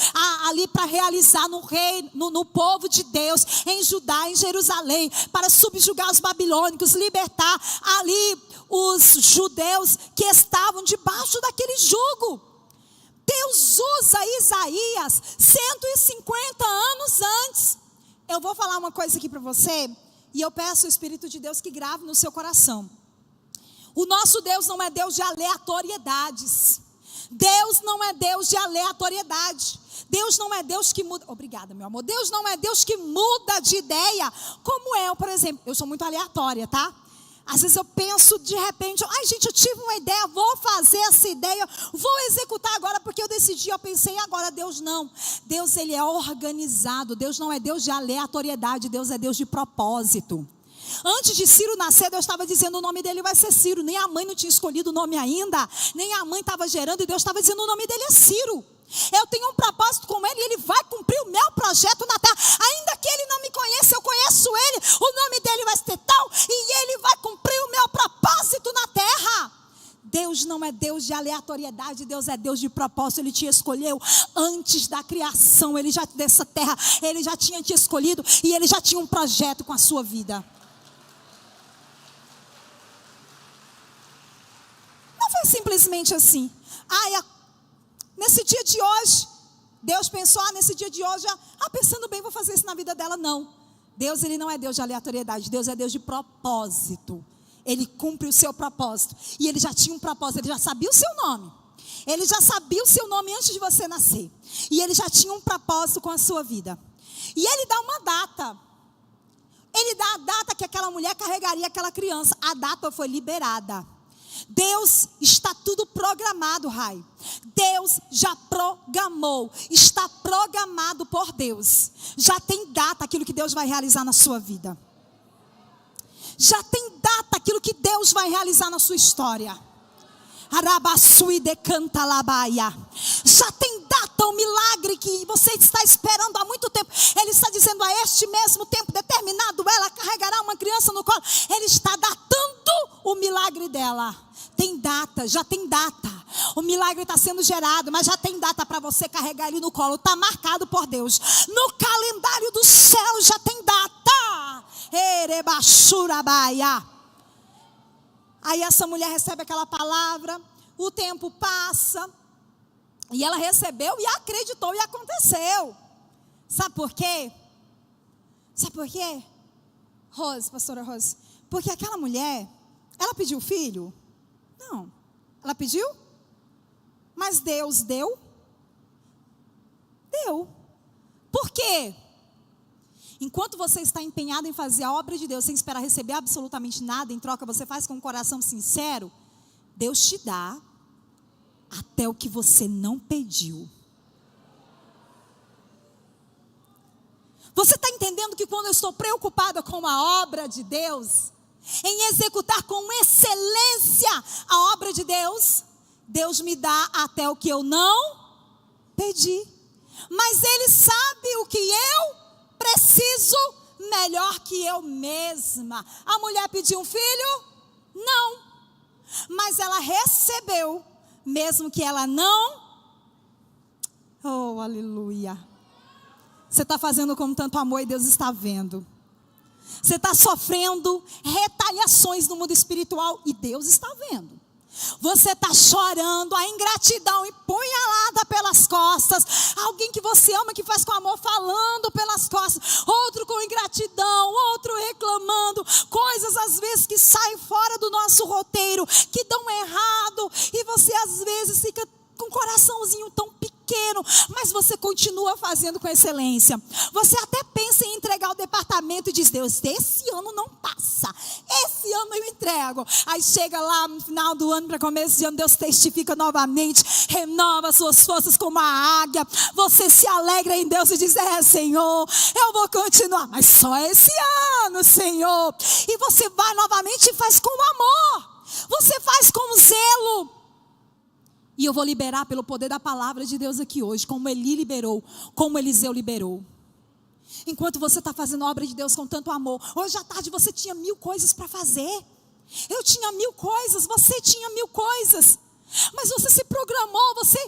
ali para realizar no reino, no povo de Deus, em Judá, em Jerusalém, para subjugar os babilônicos, libertar ali os judeus que estavam debaixo daquele jugo. Deus usa Isaías 150 anos antes. Eu vou falar uma coisa aqui para você, e eu peço ao Espírito de Deus que grave no seu coração. O nosso Deus não é Deus de aleatoriedades. Deus não é Deus de aleatoriedade. Deus não é Deus que muda. Obrigada, meu amor. Deus não é Deus que muda de ideia, como eu, por exemplo. Eu sou muito aleatória, tá? Às vezes eu penso de repente: ai gente, eu tive uma ideia, vou fazer essa ideia, vou executar agora porque eu decidi, eu pensei agora. Deus não. Deus, ele é organizado. Deus não é Deus de aleatoriedade. Deus é Deus de propósito. Antes de Ciro nascer, Deus estava dizendo: o nome dele vai ser Ciro. Nem a mãe não tinha escolhido o nome ainda, nem a mãe estava gerando, e Deus estava dizendo: o nome dele é Ciro. Eu tenho um propósito com ele, e ele vai cumprir o meu projeto na terra. Ainda que ele não me conheça, eu conheço ele. O nome dele vai ser tal, e ele vai cumprir o meu propósito na terra. Deus não é Deus de aleatoriedade. Deus é Deus de propósito. Ele te escolheu antes da criação. Dessa terra, ele já tinha te escolhido, e ele já tinha um projeto com a sua vida. Não foi simplesmente assim: nesse dia de hoje, Deus pensou: nesse dia de hoje, pensando bem, vou fazer isso na vida dela. Não. Deus, ele não é Deus de aleatoriedade. Deus é Deus de propósito. Ele cumpre o seu propósito. E ele já tinha um propósito, ele já sabia o seu nome. Ele já sabia o seu nome antes de você nascer. E ele já tinha um propósito com a sua vida. E ele dá uma data. Ele dá a data que aquela mulher carregaria aquela criança. A data foi liberada. Deus, está tudo programado, Rai. Deus já programou, está programado por Deus. Já tem data aquilo que Deus vai realizar na sua vida. Já tem data aquilo que Deus vai realizar na sua história. Já tem data o milagre que você está esperando há muito tempo. Ele está dizendo: a este mesmo tempo determinado ela carregará uma criança no colo. Ele está datando o milagre dela. Tem data, já tem data. O milagre está sendo gerado, mas já tem data para você carregar ele no colo. Está marcado por Deus. No calendário do céu já tem data. Aí essa mulher recebe aquela palavra, o tempo passa, e ela recebeu e acreditou e aconteceu. Sabe por quê? Sabe por quê? Rose, pastora Rose, porque aquela mulher, ela pediu filho? Não. Ela pediu? Mas Deus deu? Deu. Por quê? Enquanto você está empenhado em fazer a obra de Deus sem esperar receber absolutamente nada em troca, você faz com um coração sincero, Deus te dá até o que você não pediu. Você está entendendo que quando eu estou preocupada com a obra de Deus, em executar com excelência a obra de Deus, Deus me dá até o que eu não pedi. Mas Ele sabe o que eu preciso melhor que eu mesma. A mulher pediu um filho? Não. Mas ela recebeu, mesmo que ela não. Oh, aleluia. Você está fazendo com tanto amor e Deus está vendo. Você está sofrendo retaliações no mundo espiritual e Deus está vendo. Você está chorando, a ingratidão empunhalada pelas costas. Alguém que você ama, que faz com amor, falando pelas costas. Outro com ingratidão, outro reclamando. Coisas às vezes que saem fora do nosso roteiro, que dão errado. E você às vezes fica com um coraçãozinho tão pequeno, mas você continua fazendo com excelência. Você até pensa em entregar o departamento e diz: Deus, esse ano não passa, esse ano eu entrego. Aí chega lá no final do ano, para começo de ano, Deus testifica novamente, renova suas forças como a águia. Você se alegra em Deus e diz: Senhor, eu vou continuar, mas só esse ano, Senhor. E você vai novamente e faz com amor, você faz com zelo. E eu vou liberar pelo poder da palavra de Deus aqui hoje, como Eli liberou, como Eliseu liberou. Enquanto você está fazendo a obra de Deus com tanto amor, hoje à tarde você tinha 1000 coisas para fazer. Eu tinha 1000 coisas, você tinha 1000 coisas. Mas você se programou, você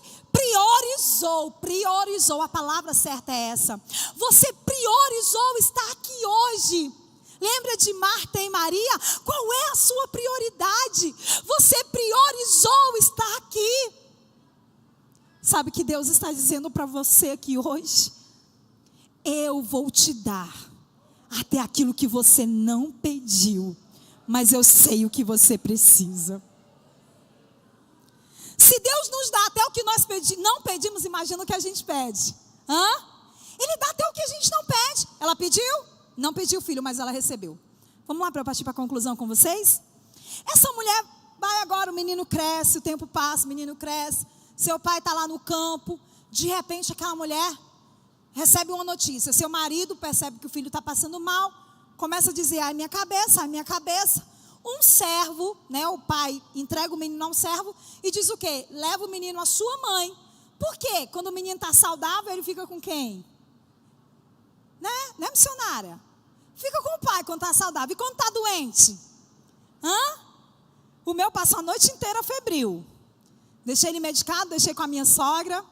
priorizou, a palavra certa é essa. Você priorizou estar aqui hoje. Lembra de Marta e Maria? Qual é a sua prioridade? Você priorizou estar aqui. Sabe o que Deus está dizendo para você aqui hoje? Eu vou te dar até aquilo que você não pediu, mas eu sei o que você precisa. Se Deus nos dá até o que nós não pedimos, imagina o que a gente pede. Ele dá até o que a gente não pede. Ela pediu? Não pediu filho, mas ela recebeu. Vamos lá para eu partir para a conclusão com vocês? Essa mulher vai agora, o menino cresce, o tempo passa, o menino cresce. Seu pai está lá no campo. De repente aquela mulher recebe uma notícia. Seu marido percebe que o filho está passando mal. Começa a dizer: ai minha cabeça, ai minha cabeça. Um servo, né, o pai entrega o menino a um servo e diz o quê? Leva o menino à sua mãe. Por quê? Quando o menino está saudável, ele fica com quem? Né, missionária? Fica com o pai quando está saudável. E quando está doente? O meu passou a noite inteira febril. Deixei ele medicado, deixei com a minha sogra.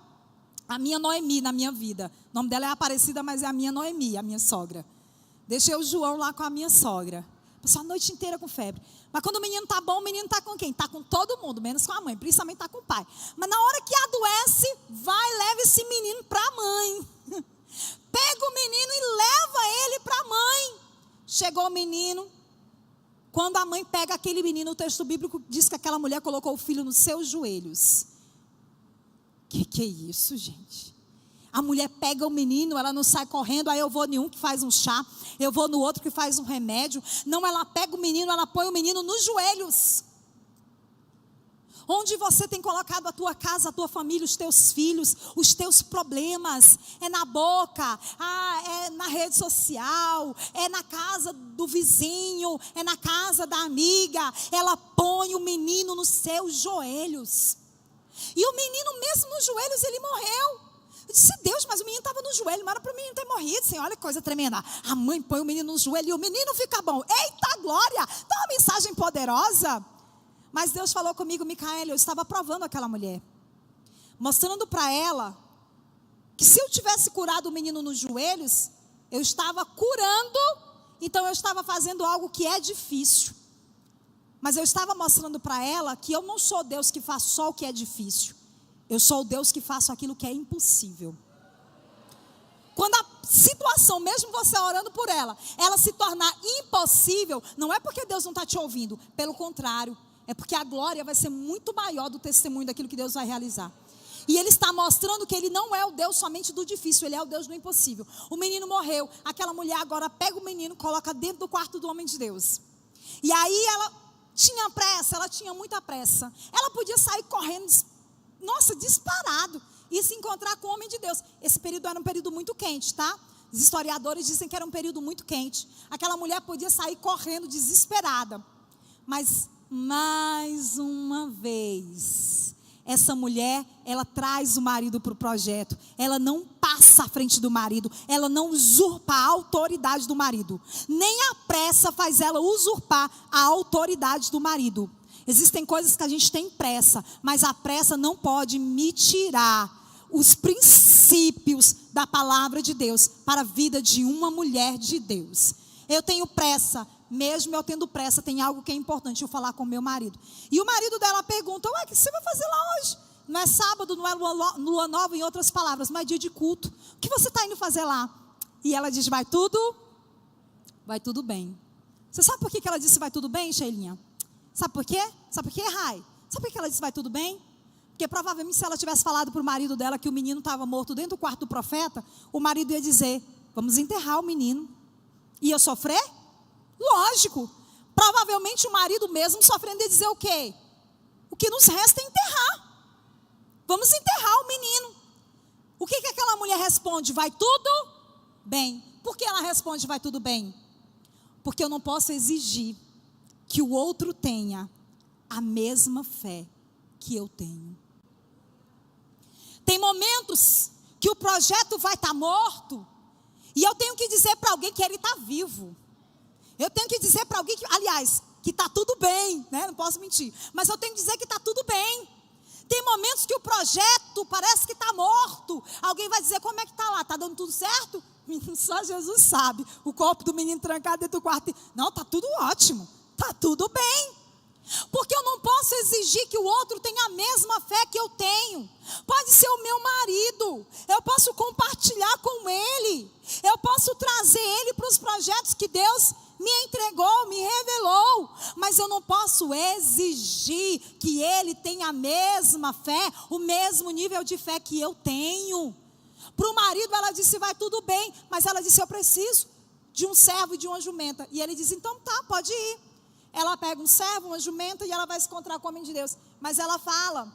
A minha Noemi na minha vida. O nome dela é Aparecida, mas é a minha Noemi, a minha sogra. Deixei o João lá com a minha sogra. Passou a noite inteira com febre. Mas quando o menino está bom, o menino está com quem? Está com todo mundo, menos com a mãe. Principalmente está com o pai. Mas na hora que adoece, vai, leva esse menino para a mãe. Pega o menino e leva ele para a mãe. Chegou o menino. Quando a mãe pega aquele menino, o texto bíblico diz que aquela mulher colocou o filho nos seus joelhos. Que é isso, gente? A mulher pega o menino, ela não sai correndo, aí eu vou em um que faz um chá, eu vou no outro que faz um remédio. Não, ela pega o menino, ela põe o menino nos joelhos. Onde você tem colocado a tua casa, a tua família, os teus filhos, os teus problemas? É na boca, é na rede social, é na casa do vizinho, é na casa da amiga. Ela põe o menino nos seus joelhos. E o menino mesmo nos joelhos, ele morreu. Eu disse, Deus, mas o menino estava no joelho, não era para o menino ter morrido. Senhor, olha que coisa tremenda. A mãe põe o menino no joelho e o menino fica bom. Eita glória, então uma mensagem poderosa. Mas Deus falou comigo, Micaela, eu estava provando aquela mulher, mostrando para ela que se eu tivesse curado o menino nos joelhos, eu estava curando, então eu estava fazendo algo que é difícil. Mas eu estava mostrando para ela que eu não sou Deus que faz só o que é difícil. Eu sou o Deus que faço aquilo que é impossível. Quando a situação, mesmo você orando por ela, ela se tornar impossível, não é porque Deus não está te ouvindo, pelo contrário. É porque a glória vai ser muito maior do testemunho daquilo que Deus vai realizar. E Ele está mostrando que Ele não é o Deus somente do difícil, Ele é o Deus do impossível. O menino morreu, aquela mulher agora pega o menino, coloca dentro do quarto do homem de Deus. E aí ela tinha pressa, ela tinha muita pressa. Ela podia sair correndo, nossa, disparado, e se encontrar com o homem de Deus. Esse período era um período muito quente, tá? Os historiadores dizem que era um período muito quente. Aquela mulher podia sair correndo desesperada. Mas mais uma vez, essa mulher, ela traz o marido para o projeto. Ela não passa à frente do marido. Ela não usurpa a autoridade do marido. Nem a pressa faz ela usurpar a autoridade do marido. Existem coisas que a gente tem pressa, mas a pressa não pode me tirar os princípios da palavra de Deus para a vida de uma mulher de Deus. Eu tenho pressa. Mesmo eu tendo pressa, tem algo que é importante eu falar com o meu marido. E o marido dela pergunta, ué, o que você vai fazer lá hoje? Não é sábado, não é lua nova, em outras palavras, não é dia de culto. O que você está indo fazer lá? E ela diz, vai tudo bem. Você sabe por que ela disse vai tudo bem, Sheilinha? Sabe por quê? Sabe por quê, Rai? Sabe por que ela disse vai tudo bem? Porque provavelmente se ela tivesse falado para o marido dela que o menino estava morto dentro do quarto do profeta, o marido ia dizer, vamos enterrar o menino. Ia sofrer? Lógico, provavelmente o marido mesmo sofrendo ia dizer o quê? O que nos resta é enterrar. Vamos enterrar o menino. O que aquela mulher responde? Vai tudo bem. Por que ela responde vai tudo bem? Porque eu não posso exigir que o outro tenha a mesma fé que eu tenho. Tem momentos que o projeto vai estar morto e eu tenho que dizer para alguém que ele está vivo. Eu tenho que dizer para alguém que, aliás, que está tudo bem, né? Não posso mentir. Mas eu tenho que dizer que está tudo bem. Tem momentos que o projeto parece que está morto. Alguém vai dizer, como é que está lá? Está dando tudo certo? Só Jesus sabe. O corpo do menino trancado dentro do quarto. Não, está tudo ótimo. Está tudo bem. Porque eu não posso exigir que o outro tenha a mesma fé que eu tenho. Pode ser o meu marido. Eu posso compartilhar com ele. Eu posso trazer ele para os projetos que Deus me entregou, me revelou, mas eu não posso exigir que ele tenha a mesma fé, o mesmo nível de fé que eu tenho. Para o marido ela disse, vai tudo bem, mas ela disse, eu preciso de um servo e de uma jumenta. E ele diz, então tá, pode ir. Ela pega um servo, uma jumenta e ela vai se encontrar com o homem de Deus. Mas ela fala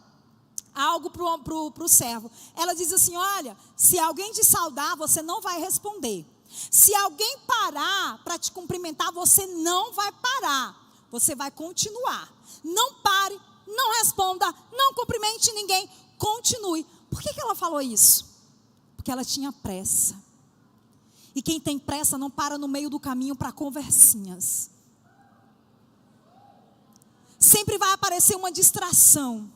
algo pro servo. Ela diz assim, olha, se alguém te saudar, você não vai responder. Se alguém parar para te cumprimentar, você não vai parar. Você vai continuar. Não pare, não responda, não cumprimente ninguém. Continue. Por que ela falou isso? Porque ela tinha pressa. E quem tem pressa não para no meio do caminho para conversinhas. Sempre vai aparecer uma distração.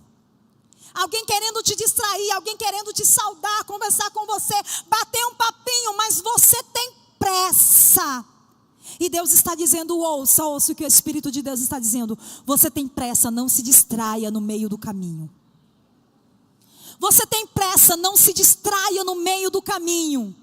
Alguém querendo te distrair, alguém querendo te saudar, conversar com você, bater um papinho, mas você tem pressa. E Deus está dizendo, ouça o que o Espírito de Deus está dizendo. Você tem pressa, não se distraia no meio do caminho. Você tem pressa, não se distraia no meio do caminho.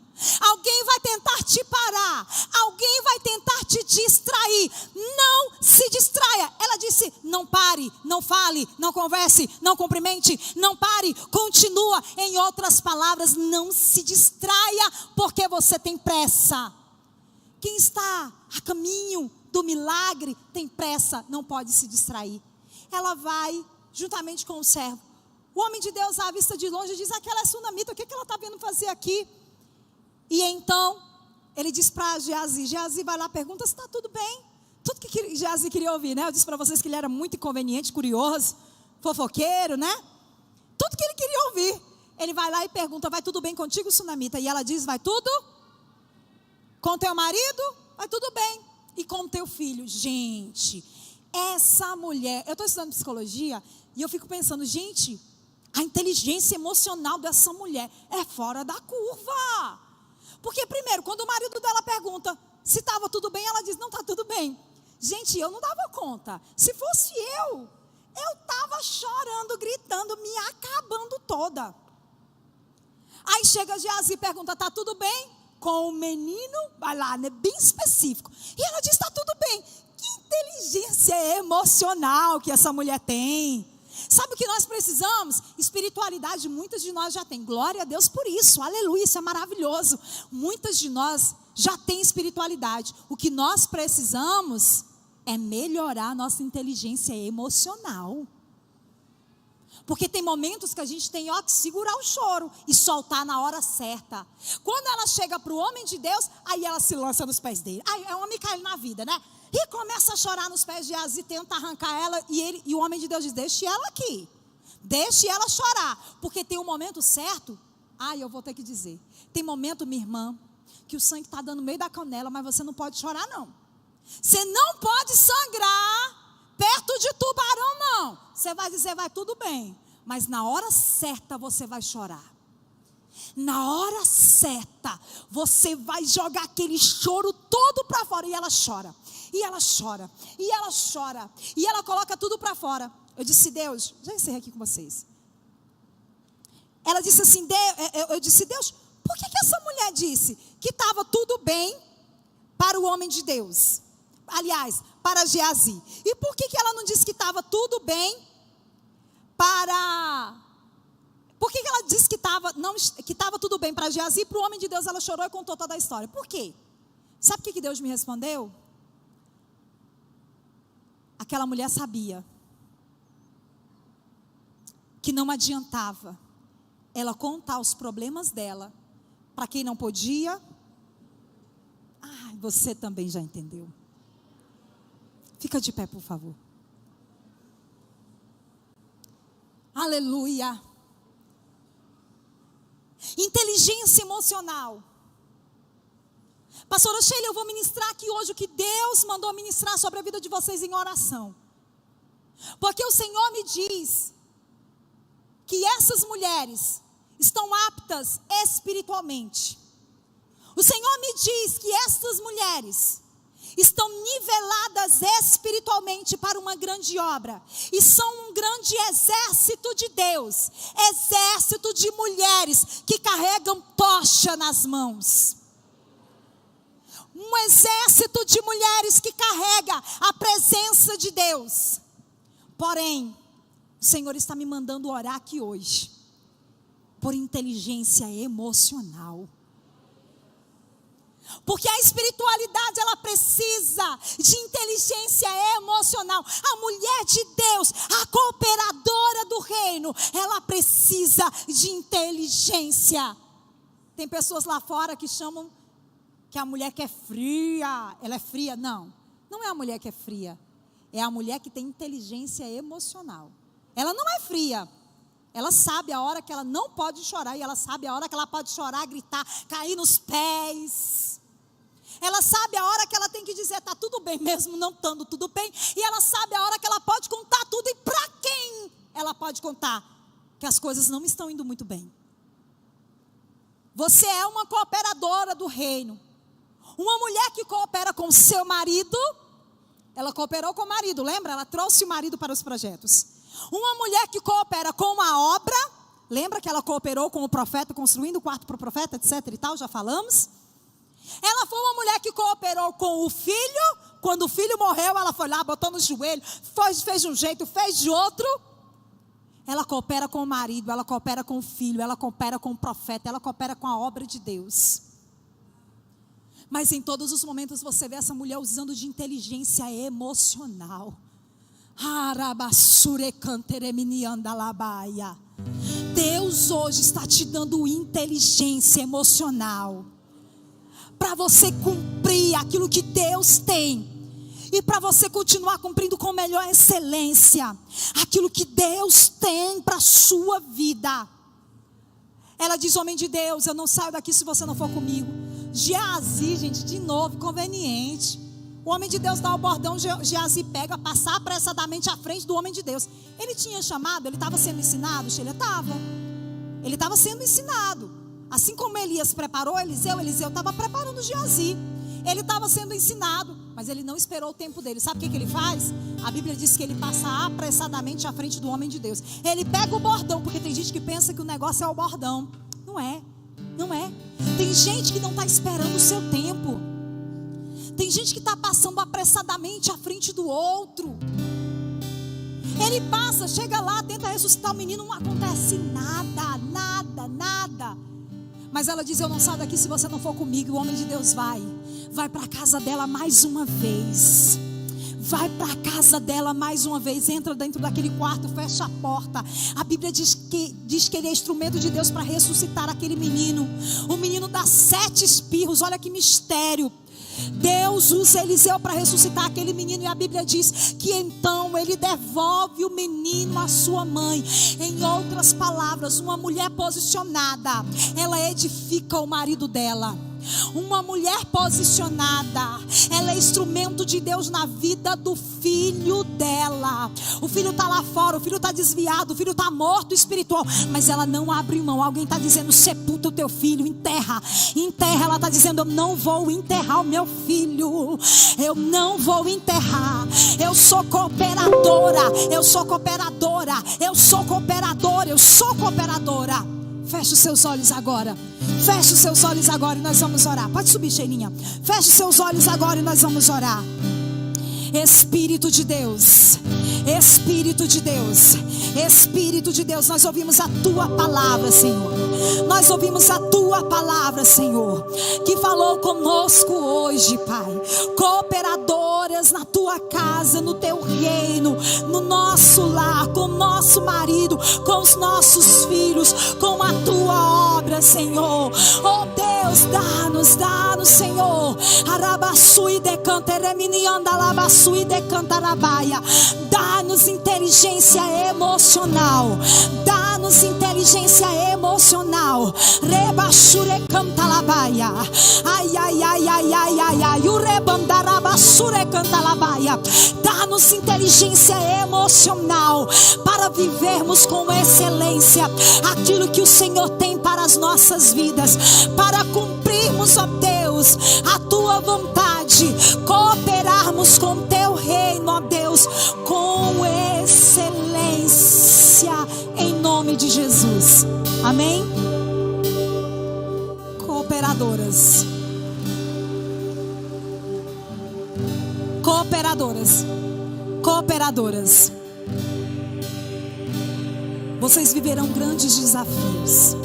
Alguém vai tentar te parar, alguém vai tentar te distrair. Não se distraia. Ela disse, não pare, não fale, não converse, não cumprimente, não pare, continua. Em outras palavras, não se distraia, porque você tem pressa. Quem está a caminho do milagre tem pressa, não pode se distrair. Ela vai juntamente com o servo. O homem de Deus, à vista de longe, diz: aquela é sunamita, o que ela está vindo fazer aqui? E então, ele diz para Geazi, Geazi vai lá, pergunta se está tudo bem. Tudo que Geazi queria ouvir, né? Eu disse para vocês que ele era muito inconveniente, curioso, fofoqueiro, né? Tudo que ele queria ouvir. Ele vai lá e pergunta: vai tudo bem contigo, sunamita? E ela diz: vai tudo? Com teu marido? Vai tudo bem. E com teu filho? Gente, essa mulher, eu estou estudando psicologia e eu fico pensando, gente, a inteligência emocional dessa mulher é fora da curva. Porque primeiro, quando o marido dela pergunta se estava tudo bem, ela diz: não está tudo bem. Gente, eu não dava conta. Se fosse eu estava chorando, gritando, me acabando toda. Aí chega Geazi e pergunta: está tudo bem? Com o menino, vai lá, né, bem específico. E ela diz: está tudo bem. Que inteligência emocional que essa mulher tem. Sabe o que nós precisamos? Espiritualidade, muitas de nós já têm. Glória a Deus por isso, aleluia, isso é maravilhoso. Muitas de nós já têm espiritualidade. O que nós precisamos é melhorar a nossa inteligência emocional. Porque tem momentos que a gente tem que segurar o choro e soltar na hora certa. Quando ela chega para o homem de Deus, aí ela se lança nos pés dele. Aí é uma Micael na vida, né? E começa a chorar nos pés de Geazi, tenta arrancar ela. E o homem de Deus diz: deixe ela aqui. Deixe ela chorar. Porque tem um momento certo. Eu vou ter que dizer. Tem momento, minha irmã, que o sangue está dando no meio da canela, mas você não pode chorar, não. Você não pode sangrar perto de tubarão, não. Você vai dizer: vai tudo bem. Mas na hora certa você vai chorar. Na hora certa você vai jogar aquele choro todo para fora. E ela chora. E ela chora. E ela chora. E ela coloca tudo para fora. Eu disse: Deus, já encerrei aqui com vocês. Ela disse assim: eu disse: Deus, por que essa mulher disse que estava tudo bem para o homem de Deus? Aliás, para Geazi. E por que ela não disse que estava tudo bem para... Por que ela disse que estava tudo bem para Geazi e para o homem de Deus ela chorou e contou toda a história? Por quê? Sabe o que Deus me respondeu? Aquela mulher sabia que não adiantava ela contar os problemas dela para quem não podia. Você também já entendeu. Fica de pé, por favor. Aleluia. Inteligência emocional. Pastora Sheila, eu vou ministrar aqui hoje o que Deus mandou ministrar sobre a vida de vocês em oração. Porque o Senhor me diz que essas mulheres estão aptas espiritualmente. O Senhor me diz que essas mulheres estão niveladas espiritualmente para uma grande obra. E são um grande exército de Deus. Exército de mulheres que carregam tocha nas mãos. Um exército de mulheres que carrega a presença de Deus. Porém, o Senhor está me mandando orar aqui hoje por inteligência emocional. Porque a espiritualidade, ela precisa de inteligência emocional. A mulher de Deus, a cooperadora do reino, ela precisa de inteligência. Tem pessoas lá fora que chamam que a mulher que é fria, ela é fria. Não, não é a mulher que é fria. É a mulher que tem inteligência emocional. Ela não é fria. Ela sabe a hora que ela não pode chorar. E ela sabe a hora que ela pode chorar, gritar, cair nos pés. Ela sabe a hora que ela tem que dizer: está tudo bem, mesmo não estando tudo bem. E ela sabe a hora que ela pode contar tudo. E para quem ela pode contar que as coisas não estão indo muito bem. Você é uma cooperadora do reino. Uma mulher que coopera com seu marido. Ela cooperou com o marido, lembra? Ela trouxe o marido para os projetos. Uma mulher que coopera com a obra. Lembra que ela cooperou com o profeta, construindo o quarto para o profeta, etc e tal, já falamos. Ela foi uma mulher que cooperou com o filho. Quando o filho morreu, ela foi lá, botou no joelho, fez de um jeito, fez de outro. Ela coopera com o marido, ela coopera com o filho, ela coopera com o profeta, ela coopera com a obra de Deus. Mas em todos os momentos você vê essa mulher usando de inteligência emocional. Deus hoje está te dando inteligência emocional para você cumprir aquilo que Deus tem e para você continuar cumprindo com melhor excelência aquilo que Deus tem para a sua vida. Ela diz: homem de Deus, eu não saio daqui se você não for comigo. Geazi, gente, de novo, conveniente. O homem de Deus dá o bordão, Geazi pega, passa apressadamente à frente do homem de Deus. Ele tinha chamado, ele estava sendo ensinado, Sheila? Estava. Ele estava sendo ensinado. Assim como Elias preparou Eliseu estava preparando Geazi. Ele estava sendo ensinado, mas ele não esperou o tempo dele. Sabe o que ele faz? A Bíblia diz que ele passa apressadamente à frente do homem de Deus. Ele pega o bordão, porque tem gente que pensa que o negócio é o bordão. Não é, não é. Tem gente que não está esperando o seu tempo. Tem gente que está passando apressadamente à frente do outro. Ele passa, chega lá, tenta ressuscitar o menino, não acontece nada, nada, nada. Mas ela diz: eu não saio daqui se você não for comigo. E o homem de Deus vai para a casa dela mais uma vez. Vai para a casa dela mais uma vez. Entra dentro daquele quarto, fecha a porta. A Bíblia diz que ele é instrumento de Deus para ressuscitar aquele menino. O menino dá 7 espirros. Olha que mistério. Deus usa Eliseu para ressuscitar aquele menino. E a Bíblia diz que então ele devolve o menino à sua mãe. Em outras palavras, uma mulher posicionada, ela edifica o marido dela. Uma mulher posicionada, ela é instrumento de Deus na vida do filho dela. O filho está lá fora, o filho está desviado, o filho está morto espiritual, mas ela não abre mão. Alguém está dizendo: sepulta o teu filho, enterra. Ela está dizendo: eu não vou enterrar o meu filho. Eu não vou enterrar. Eu sou cooperadora. Eu sou cooperadora. Eu sou cooperadora. Eu sou cooperadora. Feche os seus olhos agora. Feche os seus olhos agora e nós vamos orar. Pode subir, Sheilinha. Feche os seus olhos agora e nós vamos orar. Espírito de Deus, Espírito de Deus, Espírito de Deus, nós ouvimos a Tua palavra, Senhor. Nós ouvimos a Tua palavra, Senhor, que falou conosco hoje, Pai. Cooperadoras na Tua casa, no Teu reino, no nosso lar, com o nosso marido, com os nossos filhos, com a Tua obra, Senhor. Oh Deus, dá-nos, Senhor. Arabaçui decanta, eremini andalabaçui. Dá-nos inteligência emocional. Dá-nos inteligência emocional. Rebashure cantalabaia. Ai, ai, ai, ai, ai, ai, ai. Urebandarabassure cantalabaia. Dá-nos inteligência emocional para vivermos com excelência aquilo que o Senhor tem para as nossas vidas, para cumprirmos, ó Deus, a Tua vontade, cooperarmos com o Teu reino, ó Deus, com excelência, em nome de Jesus. Amém? Cooperadoras. Cooperadoras. Cooperadoras. Vocês viverão grandes desafios,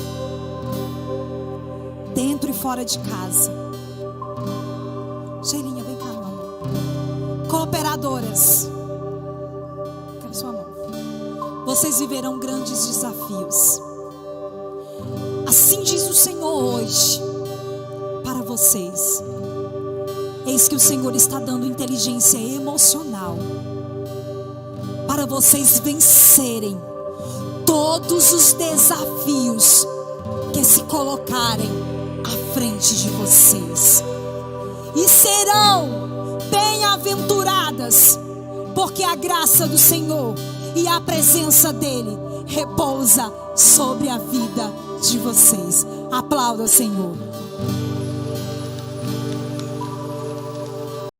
dentro e fora de casa. Sheilinha, vem cá, meu amor. Cooperadoras, quero sua mão. Vocês viverão grandes desafios. Assim diz o Senhor hoje para vocês. Eis que o Senhor está dando inteligência emocional para vocês vencerem todos os desafios que se colocarem à frente de vocês. E serão bem-aventuradas, porque a graça do Senhor e a presença dEle repousa sobre a vida de vocês. Aplauda, Senhor.